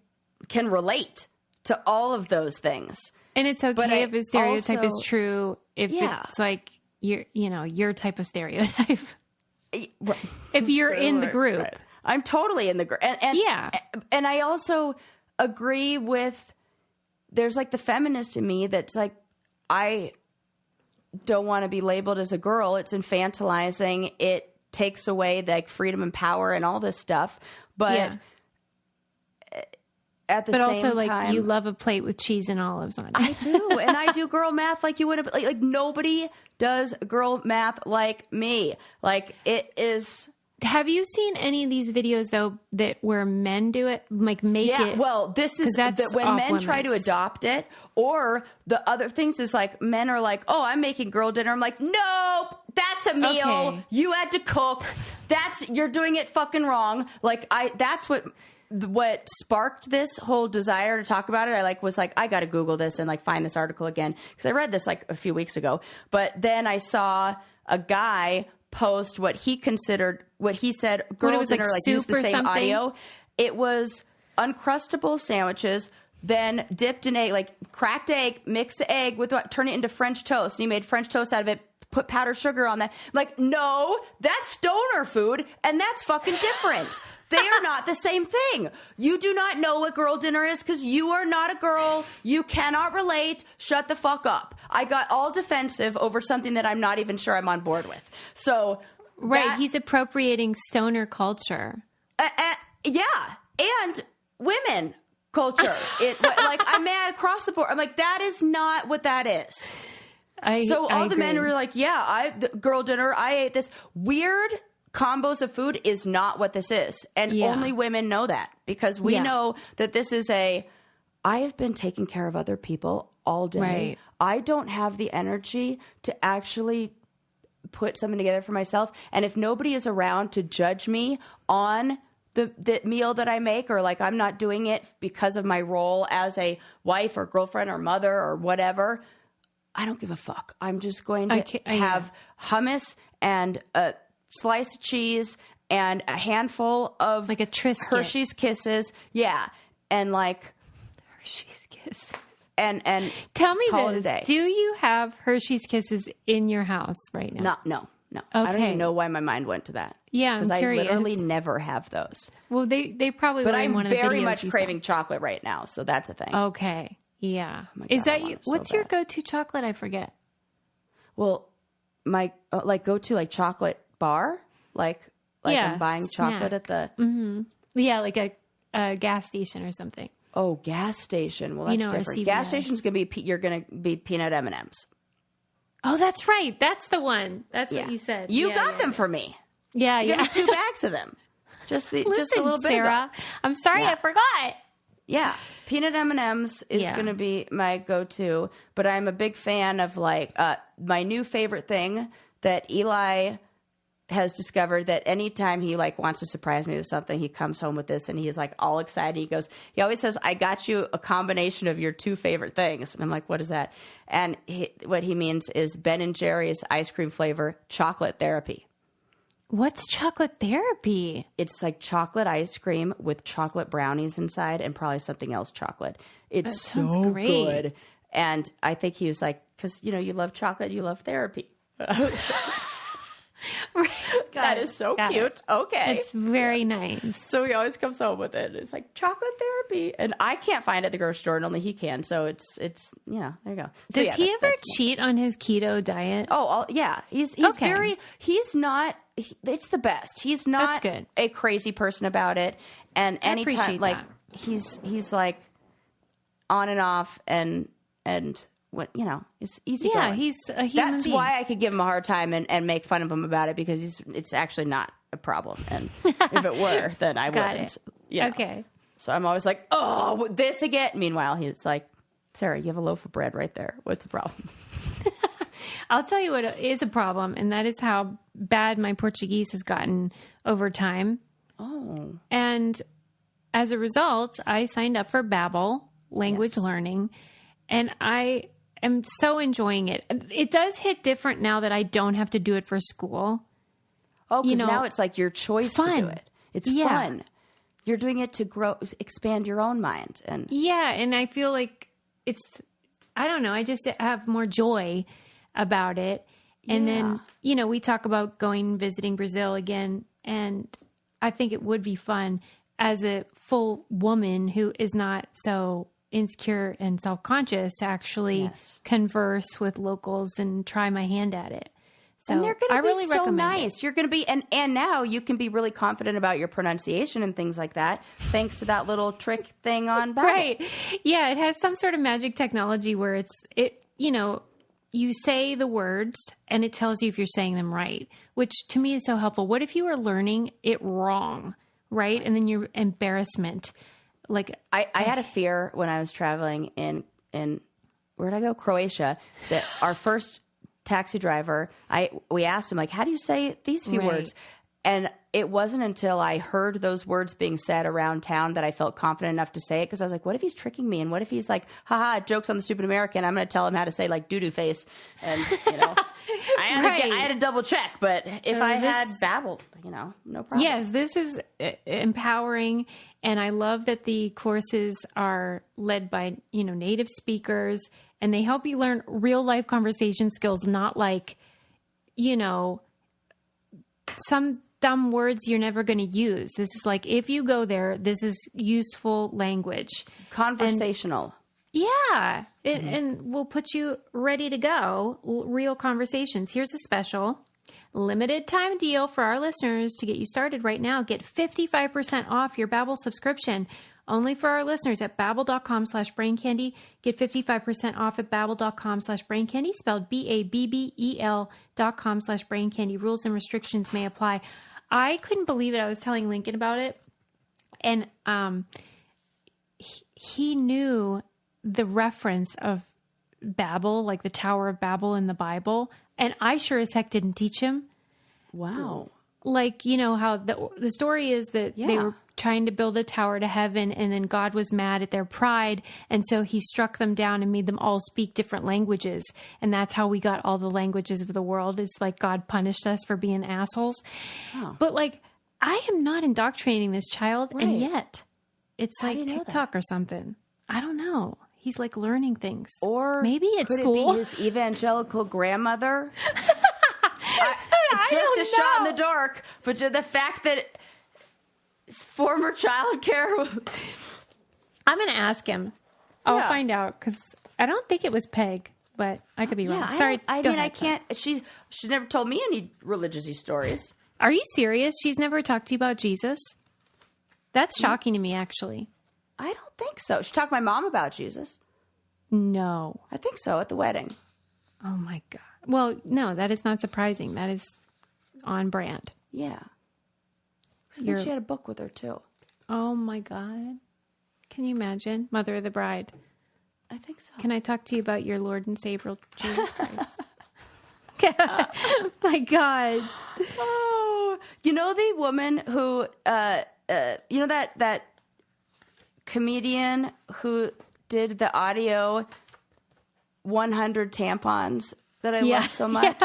can relate to all of those things, and it's okay if a stereotype is true. If it's like your type of stereotype. If you're in the group, right. I'm totally in the group, and I also agree with. There's like the feminist in me that's like, I don't want to be labeled as a girl. It's infantilizing. It takes away like freedom and power and all this stuff. But at the same time, like you love a plate with cheese and olives on it. I do, and I do girl math like you would have. Like nobody does girl math like me. Like, it is. Have you seen any of these videos though where men do it, like make it? Well, this is that when men try to adopt it, or the other things is like men are like, oh, I'm making girl dinner. I'm like, nope, that's a meal. Okay. You had to cook. You're doing it fucking wrong. Like that's what sparked this whole desire to talk about it. I was like, I got to Google this and like find this article again, because I read this like a few weeks ago. But then I saw a guy post what he said girl dinner, like use the same audio. It was Uncrustable sandwiches, then dipped in egg, like cracked egg, mixed the egg with turn it into French toast. And he made French toast out of it, put powdered sugar on that. I'm like, no, that's stoner food, and that's fucking different. They are not the same thing. You do not know what girl dinner is because you are not a girl. You cannot relate. Shut the fuck up. I got all defensive over something that I'm not even sure I'm on board with. So, right, he's appropriating stoner culture. Yeah, and women culture. Like, I'm mad across the board. I'm like, that is not what that is. All the men were like, yeah, girl dinner, I ate this weird combos of food is not what this is. And only women know that because we know that this is I have been taking care of other people all day. Right. I don't have the energy to actually put something together for myself. And if nobody is around to judge me on the meal that I make, or like I'm not doing it because of my role as a wife or girlfriend or mother or whatever, I don't give a fuck. I'm just going to have hummus and a slice of cheese and a handful of like a Triscuit. Hershey's Kisses. Yeah. And like Hershey's Kisses. And tell me this. Do you have Hershey's Kisses in your house right now? No. Okay. I don't even know why my mind went to that. Yeah, I'm curious. I literally never have those. Well, they probably but were in I'm one of the videos. But I'm very much craving chocolate right now, so that's a thing. Okay. Yeah. Oh God, is that you? What's your go-to chocolate? I forget. Well, my go-to chocolate bar, I'm buying chocolate at the like a gas station or something. Oh, gas station. Well, that's different. Gas station's you're gonna be peanut M&Ms. Oh, that's right. That's the one. That's what you said. You got them for me. Yeah, you got 2 bags of them. Just a little bit. Sarah, I'm sorry, I forgot. Yeah, peanut M&Ms is going to be my go-to, but I'm a big fan of my new favorite thing that Eli has discovered, that anytime he wants to surprise me with something, he comes home with this and he is all excited. He always says, I got you a combination of your 2 favorite things. And I'm like, what is that? And what he means is Ben & Jerry's ice cream flavor chocolate therapy. What's chocolate therapy? It's like chocolate ice cream with chocolate brownies inside and probably something else chocolate. It's so good. And I think he was like, because, you love chocolate, you love therapy. That is so cute. Okay. It's very nice. So he always comes home with it. It's like chocolate therapy. And I can't find it at the grocery store and only he can. So it's there you go. So Does he ever cheat on his keto diet? Oh, yeah. He's it's the best. He's not a crazy person about it. And anytime, he's like on and off and what, it's easy. Yeah, he's a human That's being. why I could give him a hard time and make fun of him about it, because it's actually not a problem. And if it were, then I wouldn't. Okay. So I'm always like, oh, this again. Meanwhile, he's like, Sarah, you have a loaf of bread right there. What's the problem? I'll tell you what is a problem, and that is how bad my Portuguese has gotten over time. Oh. And as a result, I signed up for Babbel, language learning, and I am so enjoying it. It does hit different now that I don't have to do it for school. Oh, because now it's like your choice to do it. It's fun. You're doing it to expand your own mind. And and I feel like I don't know, I just have more joy about it. And then, we talk about visiting Brazil again. And I think it would be fun as a full woman who is not so insecure and self-conscious to actually converse with locals and try my hand at it. So and they're going to be so nice. You're going to be, and now you can be really confident about your pronunciation and things like that, thanks to that little trick thing on Babbel. Right. Yeah, it has some sort of magic technology where you say the words and it tells you if you're saying them right, which to me is so helpful. What if you were learning it wrong, right? And then your embarrassment. I had a fear when I was traveling in where did I go? Croatia, that our first taxi driver, we asked him, how do you say these few words? And it wasn't until I heard those words being said around town that I felt confident enough to say it, because I was like, what if he's tricking me? And what if he's like, haha, jokes on the stupid American. I'm going to tell him how to say doo-doo face. And, I had to double check. But if I had Babbel, no problem. Yes, this is empowering. And I love that the courses are led by, native speakers, and they help you learn real life conversation skills, not some dumb words you're never going to use. This is like, if you go there, this is useful language. Conversational. And we'll put you ready to go. Real conversations. Here's a special limited time deal for our listeners to get you started right now. Get 55% off your Babbel subscription. Only for our listeners at babbel.com/braincandy. Get 55% off at babbel.com/braincandy, spelled BABBEL.com/braincandy. Rules and restrictions may apply. I couldn't believe it. I was telling Lincoln about it. And he knew the reference of Babel, like the Tower of Babel in the Bible. And I sure as heck didn't teach him. Wow. Like, how the story is that they were trying to build a tower to heaven, and then God was mad at their pride, and so he struck them down and made them all speak different languages. And that's how we got all the languages of the world. It's like God punished us for being assholes. Oh. But like, I am not indoctrinating this child, and yet it's like TikTok or something. I don't know. He's like learning things. Or maybe at school. Could it be his evangelical grandmother? Just a shot in the dark, but the fact that former child care. I'm going to ask him. I'll find out, because I don't think it was Peg, but I could be wrong. Sorry. I can't. She never told me any religious stories. Are you serious? She's never talked to you about Jesus? That's shocking to me, actually. I don't think so. She talked to my mom about Jesus. No. I think so, at the wedding. Oh, my God. Well, no, that is not surprising. That is on brand. Yeah. I think she had a book with her, too. Oh, my God. Can you imagine? Mother of the bride. I think so. Can I talk to you about your Lord and Savior, Jesus Christ? My God. Oh. You know the woman who, that comedian who did the audio 100 tampons that I love so much?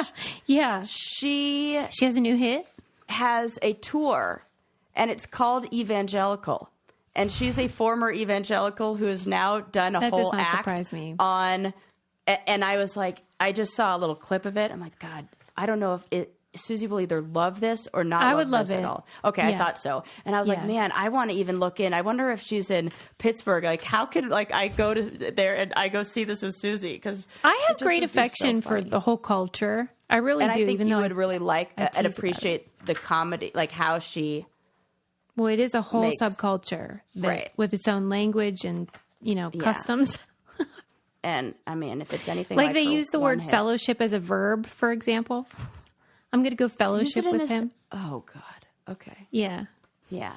Yeah. She has a new hit? Has a tour, and it's called Evangelical. And she's a former evangelical who has now done a whole act surprise me. on. And I was like, I just saw a little clip of it. I'm like, God, I don't know if Susie will either love this or not. I would love it at all. Okay, I thought so. And I was like, man, I want to even look in. I wonder if she's in Pittsburgh. Like, how could I go to there and I go see this with Susie? Because I have great affection for the whole culture. I really do. I think even you though would really like and appreciate the comedy, like how she. Well, it is a whole subculture with its own language and, customs. And I mean, if it's anything like they use the word fellowship as a verb, for example. I'm going to go fellowship with him. Oh, God. Okay. Yeah. Yeah.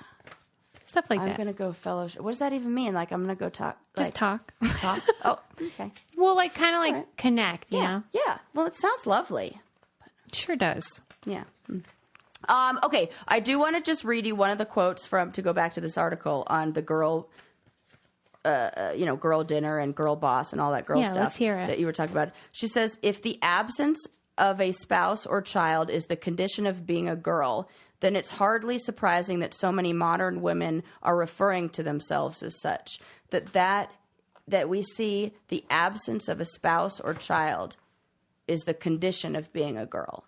Stuff like that. I'm going to go fellowship. What does that even mean? Like, I'm going to go talk. Just talk. Talk? Oh, okay. Well, like, kind of like connect, you know? Yeah. Well, it sounds lovely. It sure does. Yeah. Okay. I do want to just read you one of the quotes to go back to this article on the girl, girl dinner and girl boss and all that girl stuff let's hear it. That you were talking about. She says, if the absence of a spouse or child is the condition of being a girl, then it's hardly surprising that so many modern women are referring to themselves as such. That we see the absence of a spouse or child is the condition of being a girl.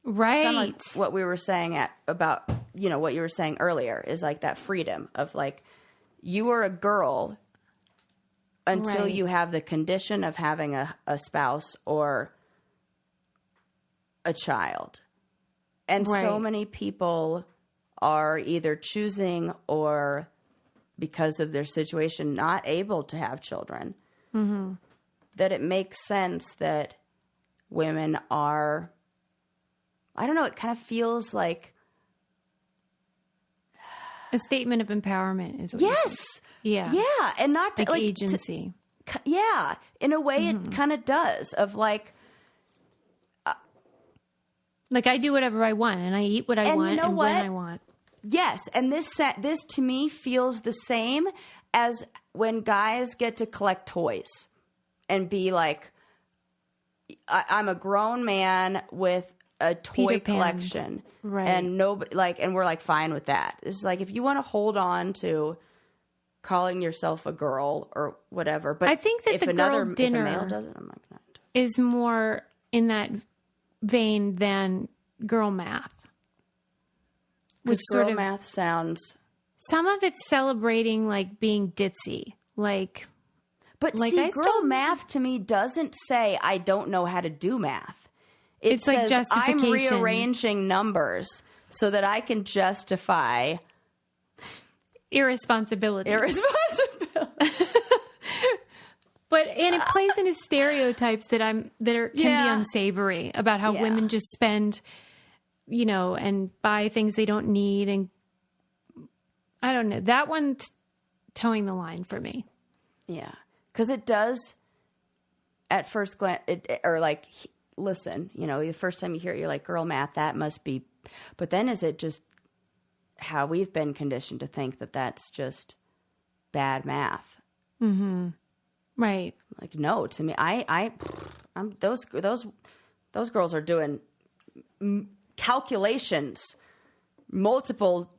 Right. It's like what we were saying about what you were saying earlier is like that freedom of like, you are a girl until you have the condition of having a spouse or a child. And so many people are either choosing or because of their situation not able to have children. Mm-hmm. That it makes sense that women are, I don't know, it kind of feels like a statement of empowerment is what yeah, and not to, like agency. In a way it kind of does of like I do whatever I want and I eat what I want and when I want. Yes, and this to me feels the same as when guys get to collect toys and be like, I'm a grown man with a toy collection, right? And nobody and we're like fine with that. It's like if you want to hold on to calling yourself a girl or whatever, but I think that if the if a girl dinner male doesn't, I'm like, not. Is more in that vein than girl math. Which girl math sounds... Some of it's celebrating, like, being ditzy. Like... But like, see, girl math to me doesn't say I don't know how to do math. It says like justification. I'm rearranging numbers so that I can justify... Irresponsibility. But and it plays into stereotypes that can be unsavory about how women just spend, and buy things they don't need, and I don't know. That one's towing the line for me. Yeah, because it does. At first glance, listen, the first time you hear it, you're like, "Girl math, that must be," but then is it just how we've been conditioned to think that that's just bad math? Mm-hmm. Right. Like, no, to me, I'm those girls are doing calculations, multiple,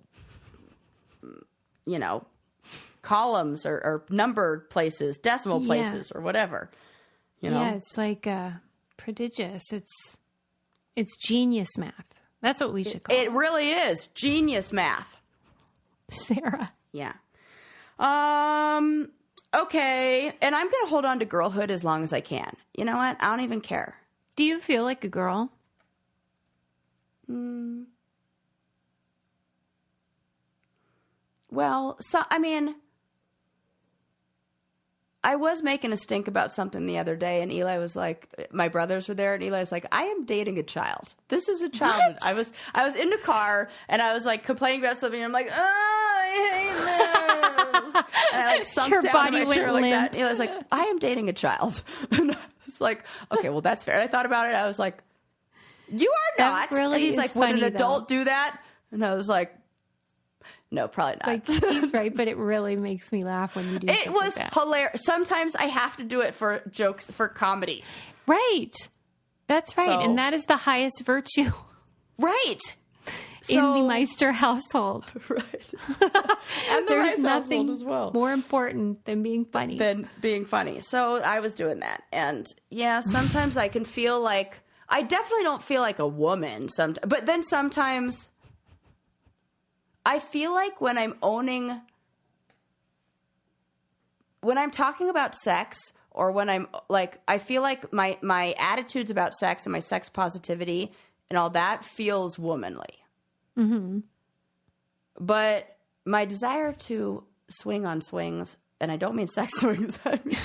columns or numbered places, decimal places or whatever, Yeah, it's like prodigious. It's genius math. That's what we should call it. It really is genius math. Sarah. Yeah. Okay, and I'm going to hold on to girlhood as long as I can. You know what? I don't even care. Do you feel like a girl? Well, I was making a stink about something the other day, and Eli was like, my brothers were there, and Eli was like, I am dating a child. This is a child. I was in the car, and I was like complaining about something, and I'm like, I hate this. And I like sunk Your down body in my chair went like limp. that. And Eli was like, I am dating a child. And I was like, okay, well, that's fair. And I thought about it. I was like, you are not. That really and he's is like, would an funny, adult do that? And I was like, no, probably not. Like, he's right, but it really makes me laugh when you do It was hilarious. Sometimes I have to do it for jokes, for comedy. Right. That's right. So, and that is the highest virtue. Right. In the Meister household. Right. And the Rice household as well. More important than being funny. So I was doing that. And yeah, sometimes I can feel like, I definitely don't feel like a woman. But then sometimes I feel like when I'm talking about sex, or when I'm like, I feel like my attitudes about sex and my sex positivity and all that feels womanly. Mm-hmm. But my desire to swing on swings, and I don't mean sex swings, I mean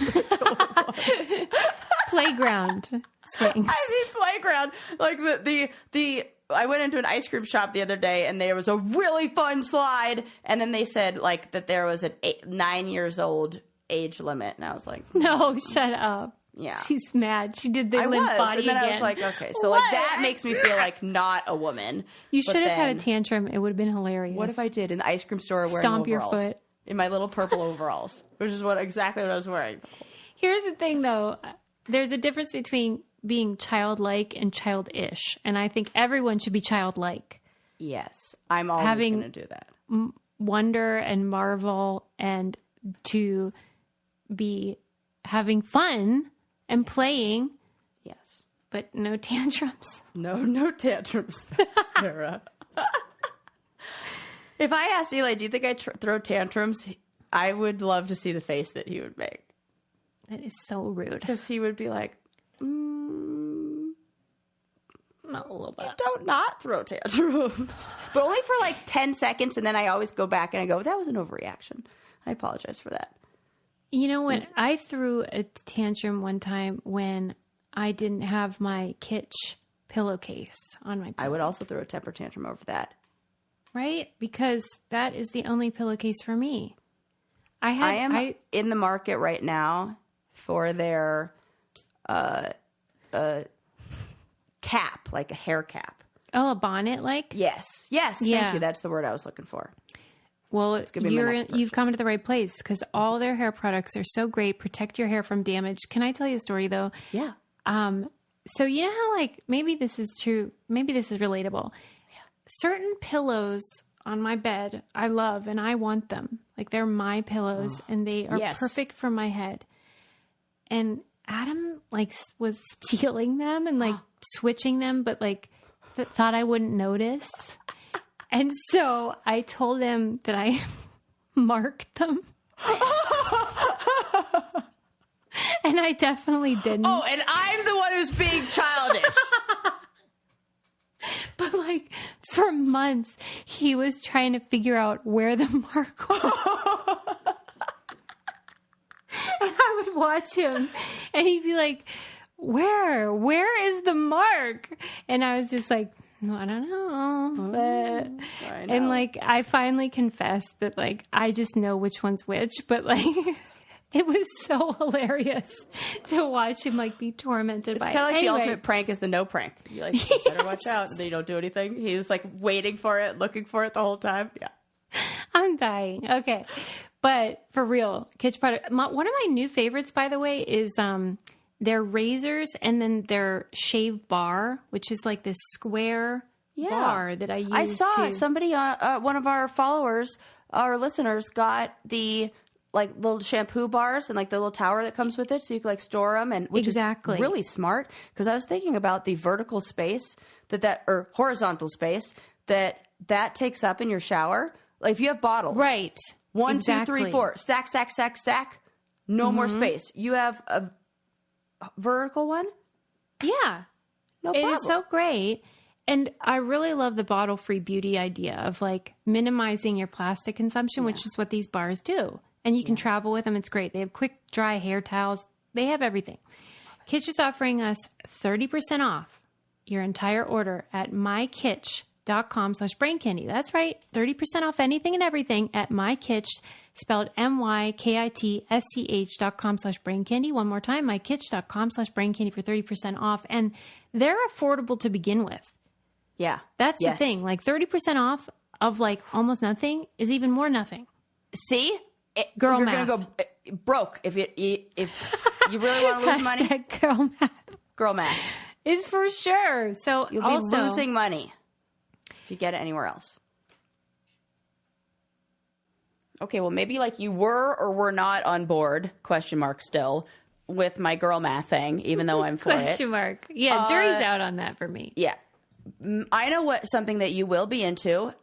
playground swings. I mean playground. Like I went into an ice cream shop the other day, and there was a really fun slide, and then they said like that there was an 9 years old age limit, and I was like, no, shut up. Yeah, she's mad. She did the limp body and then again. I was like, okay, so like that makes me feel like not a woman. You should have had a tantrum. It would have been hilarious. What if I did in the ice cream store wearing Stomp overalls? your foot In my little purple overalls, which is exactly what I was wearing. Here's the thing, though. There's a difference between being childlike and childish, and I think everyone should be childlike. Yes, I'm always going to do that. Wonder and marvel, and to be having fun and playing. Yes. But no tantrums. No tantrums, Sarah. If I asked Eli, do you think I throw tantrums? I would love to see the face that he would make. That is so rude. Because he would be like, not a little bit. Don't not throw tantrums. But only for like 10 seconds, and then I always go back and I go, that was an overreaction. I apologize for that. You know what? I threw a tantrum one time when I didn't have my kitsch pillowcase on my pillow. I would also throw a temper tantrum over that. Right? Because that is the only pillowcase for me. I am in the market right now for their cap, like a hair cap. Oh, a bonnet like? Yes. Thank you. That's the word I was looking for. Well, you've come to the right place, because all their hair products are so great. Protect your hair from damage. Can I tell you a story, though? Yeah. So you know how, like, maybe this is true. Maybe this is relatable. Yeah. Certain pillows on my bed I love, and I want them. Like, they're my pillows, and they are perfect for my head. And Adam like was stealing them and like switching them, but like thought I wouldn't notice. And so I told him that I marked them. And I definitely didn't. Oh, and I'm the one who's being childish. But like for months, he was trying to figure out where the mark was. And I would watch him and he'd be like, where is the mark? And I was just like, I don't know. But, I know. And like, I finally confessed that like, I just know which one's which, but like, it was so hilarious to watch him like be tormented by it. It's kind of like the ultimate prank is the no prank. You like, you better watch out. And then you don't do anything. He's like waiting for it, looking for it the whole time. Yeah. I'm dying. Okay. But for real, kitsch product. One of my new favorites, by the way, is their razors and then their shave bar, which is like this square bar that I use. I saw somebody, one of our followers, our listeners, got the like little shampoo bars and like the little tower that comes with it, so you can like store them, and which is really smart. Because I was thinking about the vertical space or horizontal space that takes up in your shower. Like if you have bottles, right? 1, 2, 3, 4, stack, stack, stack, stack. No more space. You have a vertical one. Yeah, no problem. It is so great. And I really love the bottle-free beauty idea of like minimizing your plastic consumption, which is what these bars do. And you can travel with them. It's great. They have quick dry hair towels. They have everything. Kitsch is offering us 30% off your entire order at mykitsch.com/braincandy. That's right. 30% off anything and everything at mykitsch, spelled mykitsch.com/braincandy. One more time, mykitsch.com/braincandy for 30% off. And they're affordable to begin with. Yeah. That's the thing. Like 30% off of like almost nothing is even more nothing. See? Girl You're math. going to go broke if you really want to lose money. Girl math. Girl math. Is for sure. So you'll be losing money if you get it anywhere else. Okay, well maybe like you were or were not on board, still, with my girl math thing, even though I'm for it. Yeah, jury's out on that for me. Yeah. I know something that you will be into.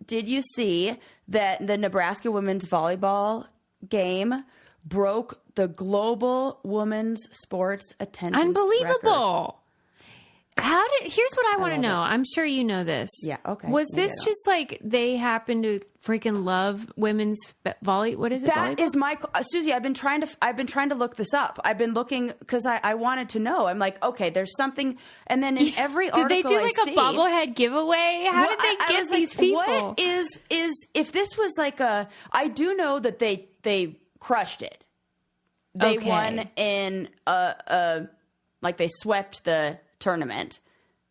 Did you see that the Nebraska women's volleyball game broke the global women's sports attendance Unbelievable. Record? Here's what I want to know. I'm sure you know this. Yeah, okay. Was this just like they happen to freaking love women's volley? What is it? That volleyball? Is my Susie. I've been trying to look this up. I've been looking because I wanted to know. I'm like, okay, there's something. And then in every article, did they do like a bobblehead giveaway? How did they get these people? What is if this was like I do know that they crushed it. They won in like they swept the tournament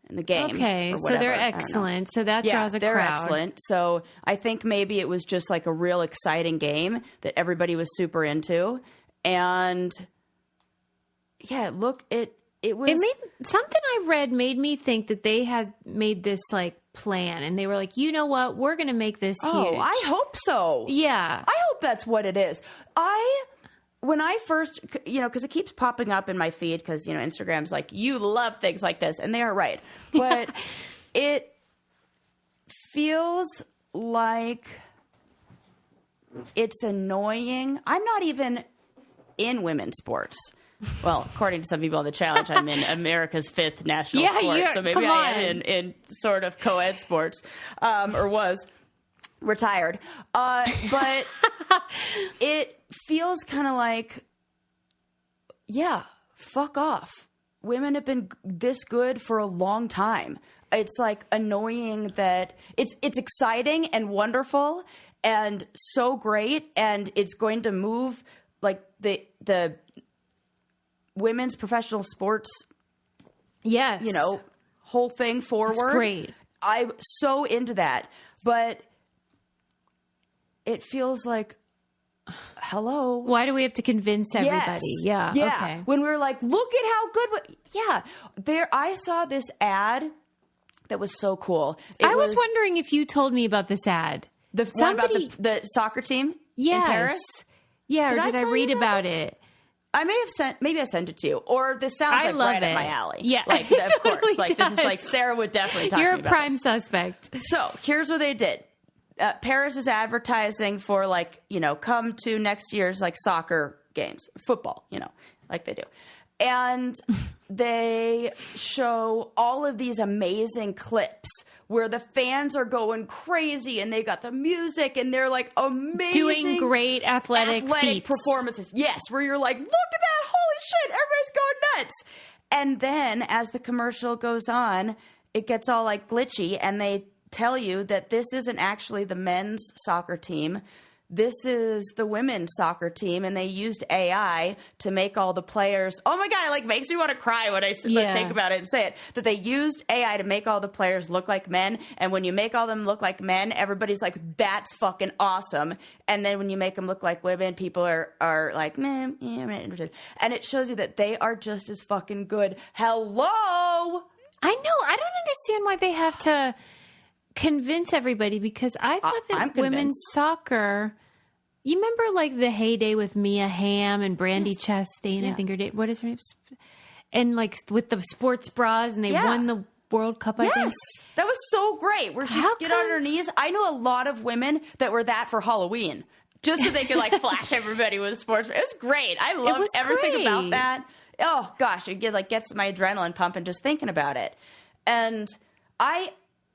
in the game. Okay, so they're excellent. So that draws a crowd. They're excellent. So I think maybe it was just like a real exciting game that everybody was super into. And yeah, look, it was something I read made me think that they had made this like plan and they were like, you know what, we're going to make this huge. Oh, I hope so. Yeah. I hope that's what it is. When I first, because it keeps popping up in my feed because, Instagram's like, you love things like this. And they are right. But it feels like it's annoying. I'm not even in women's sports. Well, according to some people on the challenge, I'm in America's 5th national sport. So maybe I am in sort of co-ed sports, or was retired. But it feels kind of like, yeah, fuck off. Women have been this good for a long time. It's like annoying that it's exciting and wonderful and so great, and it's going to move like the women's professional sports, whole thing forward. It's great. I'm so into that, but it feels like, hello. Why do we have to convince everybody? Yes. Yeah. Okay. When we're like, look at how good. I saw this ad that was so cool. I was wondering if you told me about this ad. The one about the soccer team in Paris? Yeah, or did I read about it? I may have maybe I sent it to you, or this sounds like right up my alley. Yeah, like of course, like does. This is like Sarah would definitely talk. You're to me a prime this. suspect. So here's what they did. Paris is advertising for like, come to next year's like soccer games, football, like they do. And they show all of these amazing clips where the fans are going crazy and they got the music and they're like amazing. Doing great athletic feats. Performances. Yes, where you're like, look at that, holy shit, everybody's going nuts. And then as the commercial goes on, it gets all like glitchy and they tell you that this isn't actually the men's soccer team. This is the women's soccer team, and they used AI to make all the players. Oh my God, it like makes me want to cry when I think about it and say it. That they used AI to make all the players look like men, and when you make all them look like men, everybody's like, "That's fucking awesome." And then when you make them look like women, people are like, "Man, yeah, I'm not interested." And it shows you that they are just as fucking good. Hello, I know. I don't understand why they have to convince everybody, because I thought that women's soccer, you remember like the heyday with Mia Hamm and Brandy Chastain, I think her name, what is her name? And like with the sports bras, and they won the World Cup, I think. That was so great, where she get on her knees. I know a lot of women that were that for Halloween, just so they could like flash everybody with sports. It was great. I loved everything about that. Oh gosh, it gets my adrenaline pumping just thinking about it. And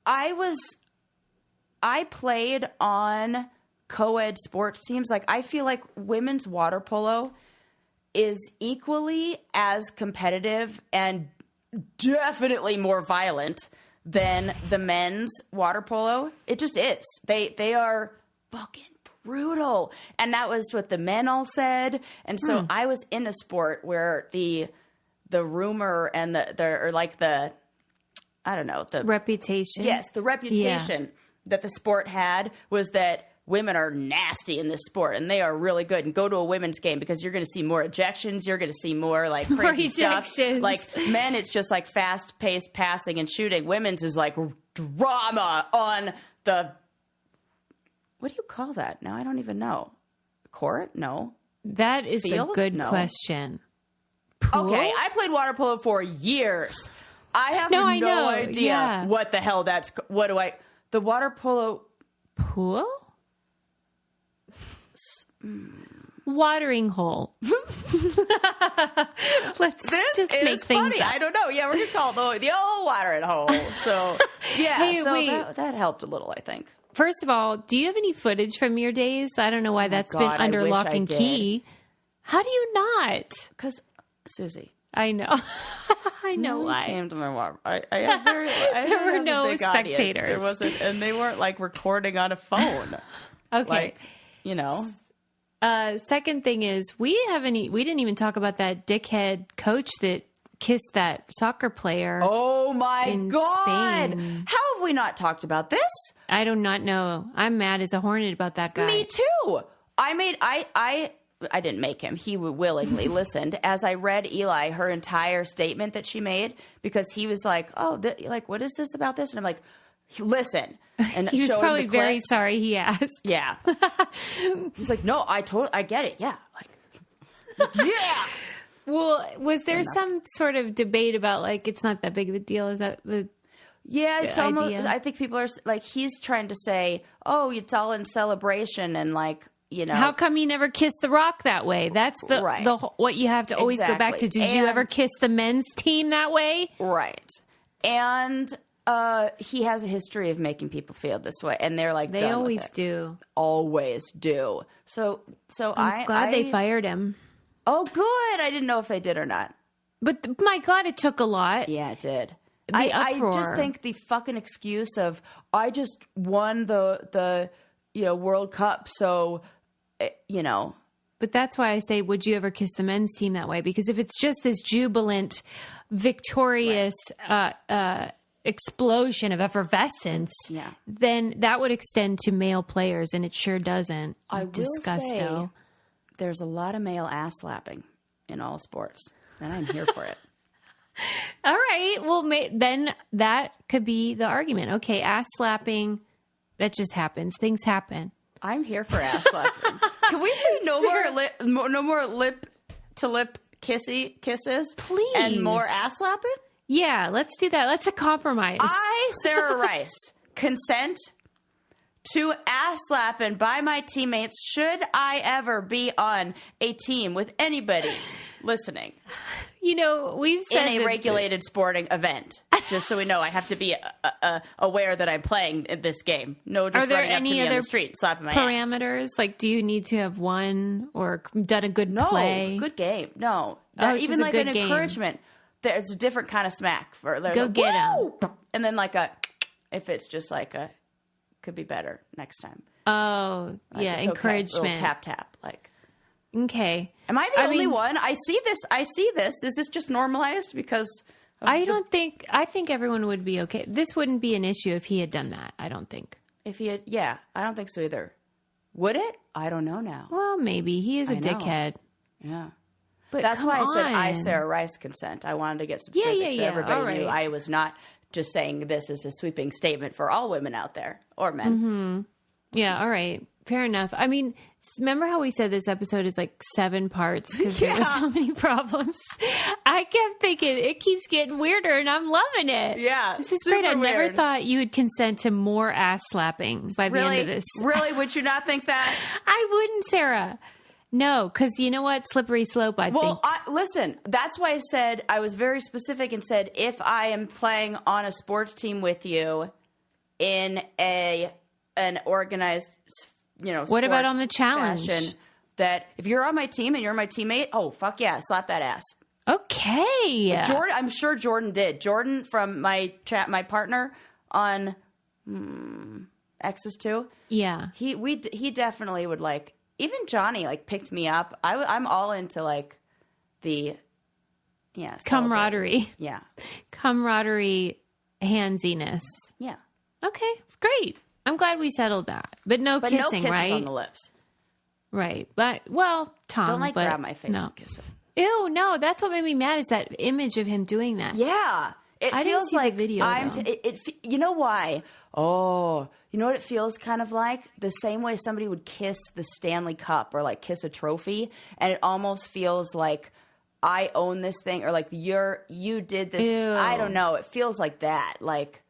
I played on co-ed sports teams. Like, I feel like women's water polo is equally as competitive and definitely more violent than the men's water polo. It just is. They are fucking brutal. And that was what the men all said. And so I was in a sport where the rumor and the reputation. Yes, the reputation that the sport had was that women are nasty in this sport and they are really good. And go to a women's game because you're going to see more ejections. You're going to see more like crazy stuff. Like men, it's just like fast paced passing and shooting. Women's is like drama on the, what do you call that? No, I don't even know. Court? No. That is Field? A good question. Pool? Okay, I played water polo for years. I have no idea what the hell that's. What do I? The water polo pool, watering hole. Let's just make things funny. I don't know. Yeah, we're gonna call it the old watering hole. So that helped a little, I think. First of all, do you have any footage from your days? I don't know why that's been under lock and key. How do you not? Because Susie. I know. I know why. Came to my water. There were no spectators. There wasn't, and they weren't like recording on a phone. Okay. Like, second thing is we didn't even talk about that dickhead coach that kissed that soccer player. Oh my God. Spain. How have we not talked about this? I do not know. I'm mad as a hornet about that guy. Me too. I didn't make him. He willingly listened as I read Eli, her entire statement that she made, because he was like, "Oh, what is this about this?" And I'm like, "Listen." And he was probably very sorry he asked. Yeah. He's like, "No, I get it. Yeah." Like, yeah. Well, was there some sort of debate about like it's not that big of a deal? Is that the it's almost. I think people are like, he's trying to say, "Oh, it's all in celebration," and like. How come you never kissed The Rock that way? That's the what you have to always go back to. Did you ever kiss the men's team that way? Right. And he has a history of making people feel this way, and they're like, they always do. Always do. So I'm glad they fired him. Oh, good. I didn't know if they did or not. But my God, it took a lot. Yeah, it did. I just think the fucking excuse of I just won the World Cup, so. But that's why I say, would you ever kiss the men's team that way? Because if it's just this jubilant, victorious explosion of effervescence, then that would extend to male players, and it sure doesn't. I will say there's a lot of male ass slapping in all sports, and I'm here for it. All right. Well, then that could be the argument. Okay, ass slapping, that just happens. Things happen. I'm here for ass slapping. Can we say no more lip to lip kisses? Please. And more ass slapping? Yeah, let's do that. Let's a compromise. I, Sarah Rice, consent to ass slapping by my teammates should I ever be on a team with anybody listening. You know, we've said in a regulated sporting event. Just so we know, I have to be aware that I'm playing in this game. No, just running up to me on the street, slapping my parameters? ass. Like, do you need to have won or done a good play? No, good game. No, even like an encouragement. There's a different kind of smack for go get him, and then like if it's just like could be better next time. Oh, like yeah, encouragement, okay. Tap, like. Okay. Am I the only one? I see this. Is this just normalized because? I think everyone would be okay. This wouldn't be an issue if he had done that. I don't think. If he had, yeah, I don't think so either. Would it? I don't know now. Well, maybe he is a dickhead. Yeah. But that's why I said I, Sarah Rice, consent. I wanted to get specific so everybody knew I was not just saying this as a sweeping statement for all women out there or men. Mm-hmm. Yeah, all right. Fair enough. I mean, remember how we said this episode is like 7 parts because there were so many problems? I kept thinking it keeps getting weirder and I'm loving it. Yeah. This is great. I never thought you would consent to more ass slapping by the end of this. Really? Would you not think that? I wouldn't, Sarah. No, because you know what? Slippery slope, I think. Well, listen, that's why I said, I was very specific and said, if I am playing on a sports team with you in an organized, what about on the challenge? Fashion, that if you're on my team and you're my teammate, oh, fuck yeah, slap that ass. Okay. Jordan, I'm sure Jordan did. Jordan from my partner on X's too. Yeah. He definitely would like, even Johnny like picked me up. I'm all into like the, camaraderie. Yeah. Camaraderie handsiness. Yeah. Okay, great. I'm glad we settled that. But no kissing, no kisses right? on the lips. Right. But, Tom. Don't grab my face and kiss it. Ew, no. That's what made me mad is that image of him doing that. Yeah. I feels like the video, you know why? Oh, you know what it feels kind of like? The same way somebody would kiss the Stanley Cup or like kiss a trophy. And it almost feels like I own this thing or like you did this. Ew. I don't know. It feels like that. Like,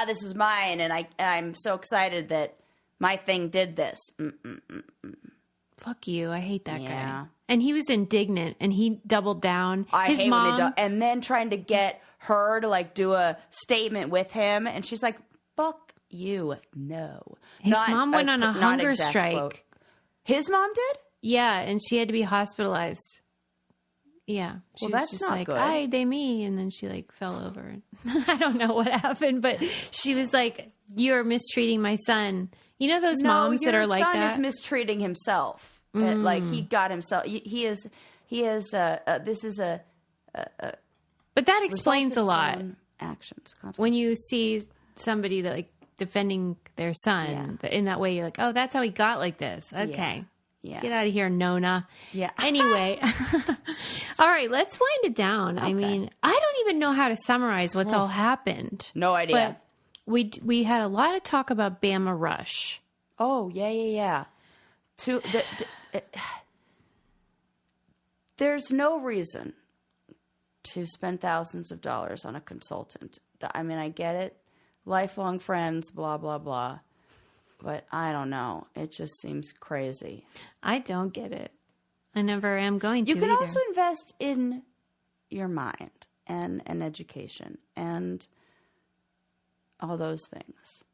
this is mine, and I'm so excited that my thing did this. Fuck you. I hate that guy. And he was indignant, and he doubled down. I hate when they and then trying to get her to, like, do a statement with him, and she's like, fuck you, no. His mom went on a hunger strike. Quote. His mom did? Yeah, and she had to be hospitalized. Yeah. She was that's just not like, good. ay, de me. And then she like fell over. I don't know what happened, but she was like, you're mistreating my son. You know those moms that are like that? Your son is mistreating himself. Like he got himself. He is, this is a but that explains a lot. Actions. When you see somebody that like defending their son in that way, you're like, oh, that's how he got like this. Okay. Yeah. Get out of here, Nona. Yeah. Anyway. All right, let's wind it down. Okay. I mean, I don't even know how to summarize what's all happened. No idea. But we had a lot of talk about Bama Rush. Oh, yeah. There's no reason to spend thousands of dollars on a consultant. I mean, I get it. Lifelong friends, blah, blah, blah. But I don't know. It just seems crazy. I don't get it. I never am going to. You can either. also invest in your mind and education and all those things.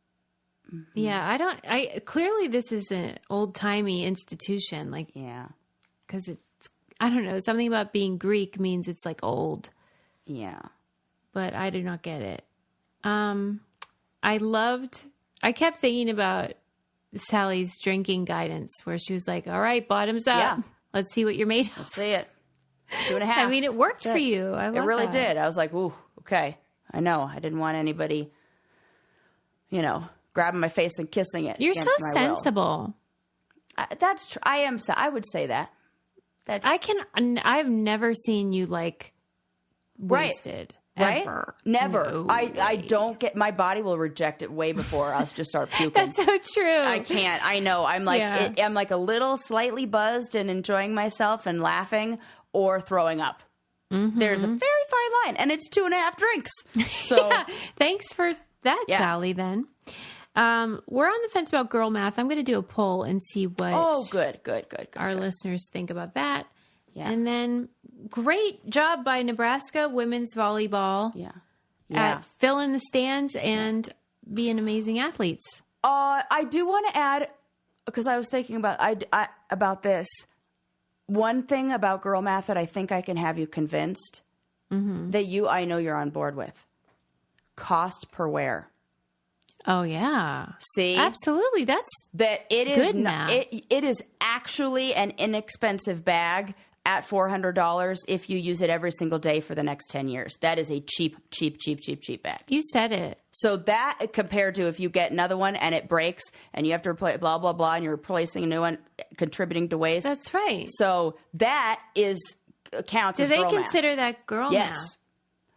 Mm-hmm. Yeah, clearly this is an old-timey institution. Like, yeah. Because it's, I don't know, something about being Greek means it's like old. Yeah. But I do not get it. I kept thinking about Sally's drinking guidance where she was like, all right, bottoms up. Yeah. Let's see what you're made of. Let's see it. 2.5. I mean, it worked for you. I love it. It really that. did. I was like, ooh, okay. I know. I didn't want anybody, grabbing my face and kissing it. You're so sensible. That's true. I am. I would say that. I've never seen you like wasted. Right? Ever. Never. No I don't get, my body will reject it way before us just start puking. That's so true. I can't. I know. I'm like, I'm like a little slightly buzzed and enjoying myself and laughing, or throwing up. There's a very fine line, and it's 2.5 drinks. So yeah. Thanks for that, Sally, then. We're on the fence about girl math. I'm going to do a poll and see what good. our listeners think about that. Yeah. And then great job by Nebraska women's volleyball at filling the stands and being amazing athletes. I do want to add, because I was thinking about this. One thing about girl math that I think I can have you convinced that I know you're on board with. Cost per wear. Oh yeah. See? Absolutely. It is good math. It is actually an inexpensive bag at $400 if you use it every single day for the next 10 years. That is a cheap bag. You said it. So that compared to if you get another one and it breaks and you have to replace blah, blah, blah, and you're replacing a new one, contributing to waste. That's right. So that counts as girl math. Do they consider that girl math? Yes.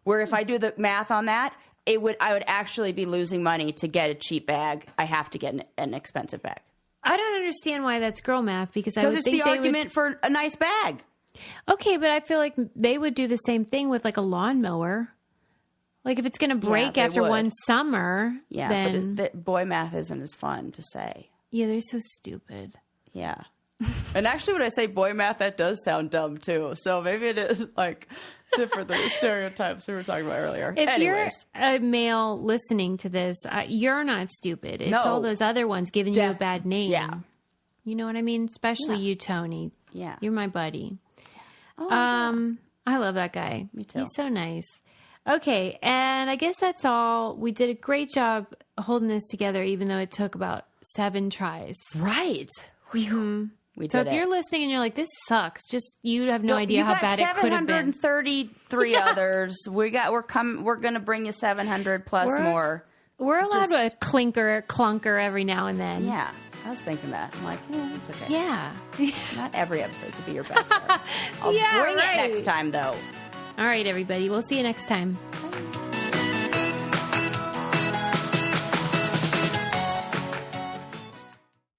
Where if I do the math on that, I would actually be losing money to get a cheap bag. I have to get an expensive bag. I don't understand why that's girl math because I would it's think the argument for a nice bag. Okay, but I feel like they would do the same thing with like a lawnmower. Like if it's going to break after one summer, then but boy math isn't as fun to say. Yeah, they're so stupid. Yeah. And actually when I say boy math, that does sound dumb too. So maybe it is like different than the stereotypes we were talking about earlier. If you're a male listening to this, you're not stupid. It's all those other ones giving you a bad name. Yeah. You know what I mean? Especially you, Tony. Yeah. You're my buddy. Oh, I love that guy. Me too. He's so nice. Okay, and I guess that's all. We did a great job holding this together, even though it took about 7 tries. Right. We did if you're listening and you're like, this sucks, just you have no idea how bad it could have been. 733 others. We're going to bring you 700 plus more. We're allowed a clunker every now and then. Yeah. I was thinking that. I'm like, it's okay. Yeah. Not every episode could be your best. I'll bring it next time, though. All right, everybody. We'll see you next time. Bye.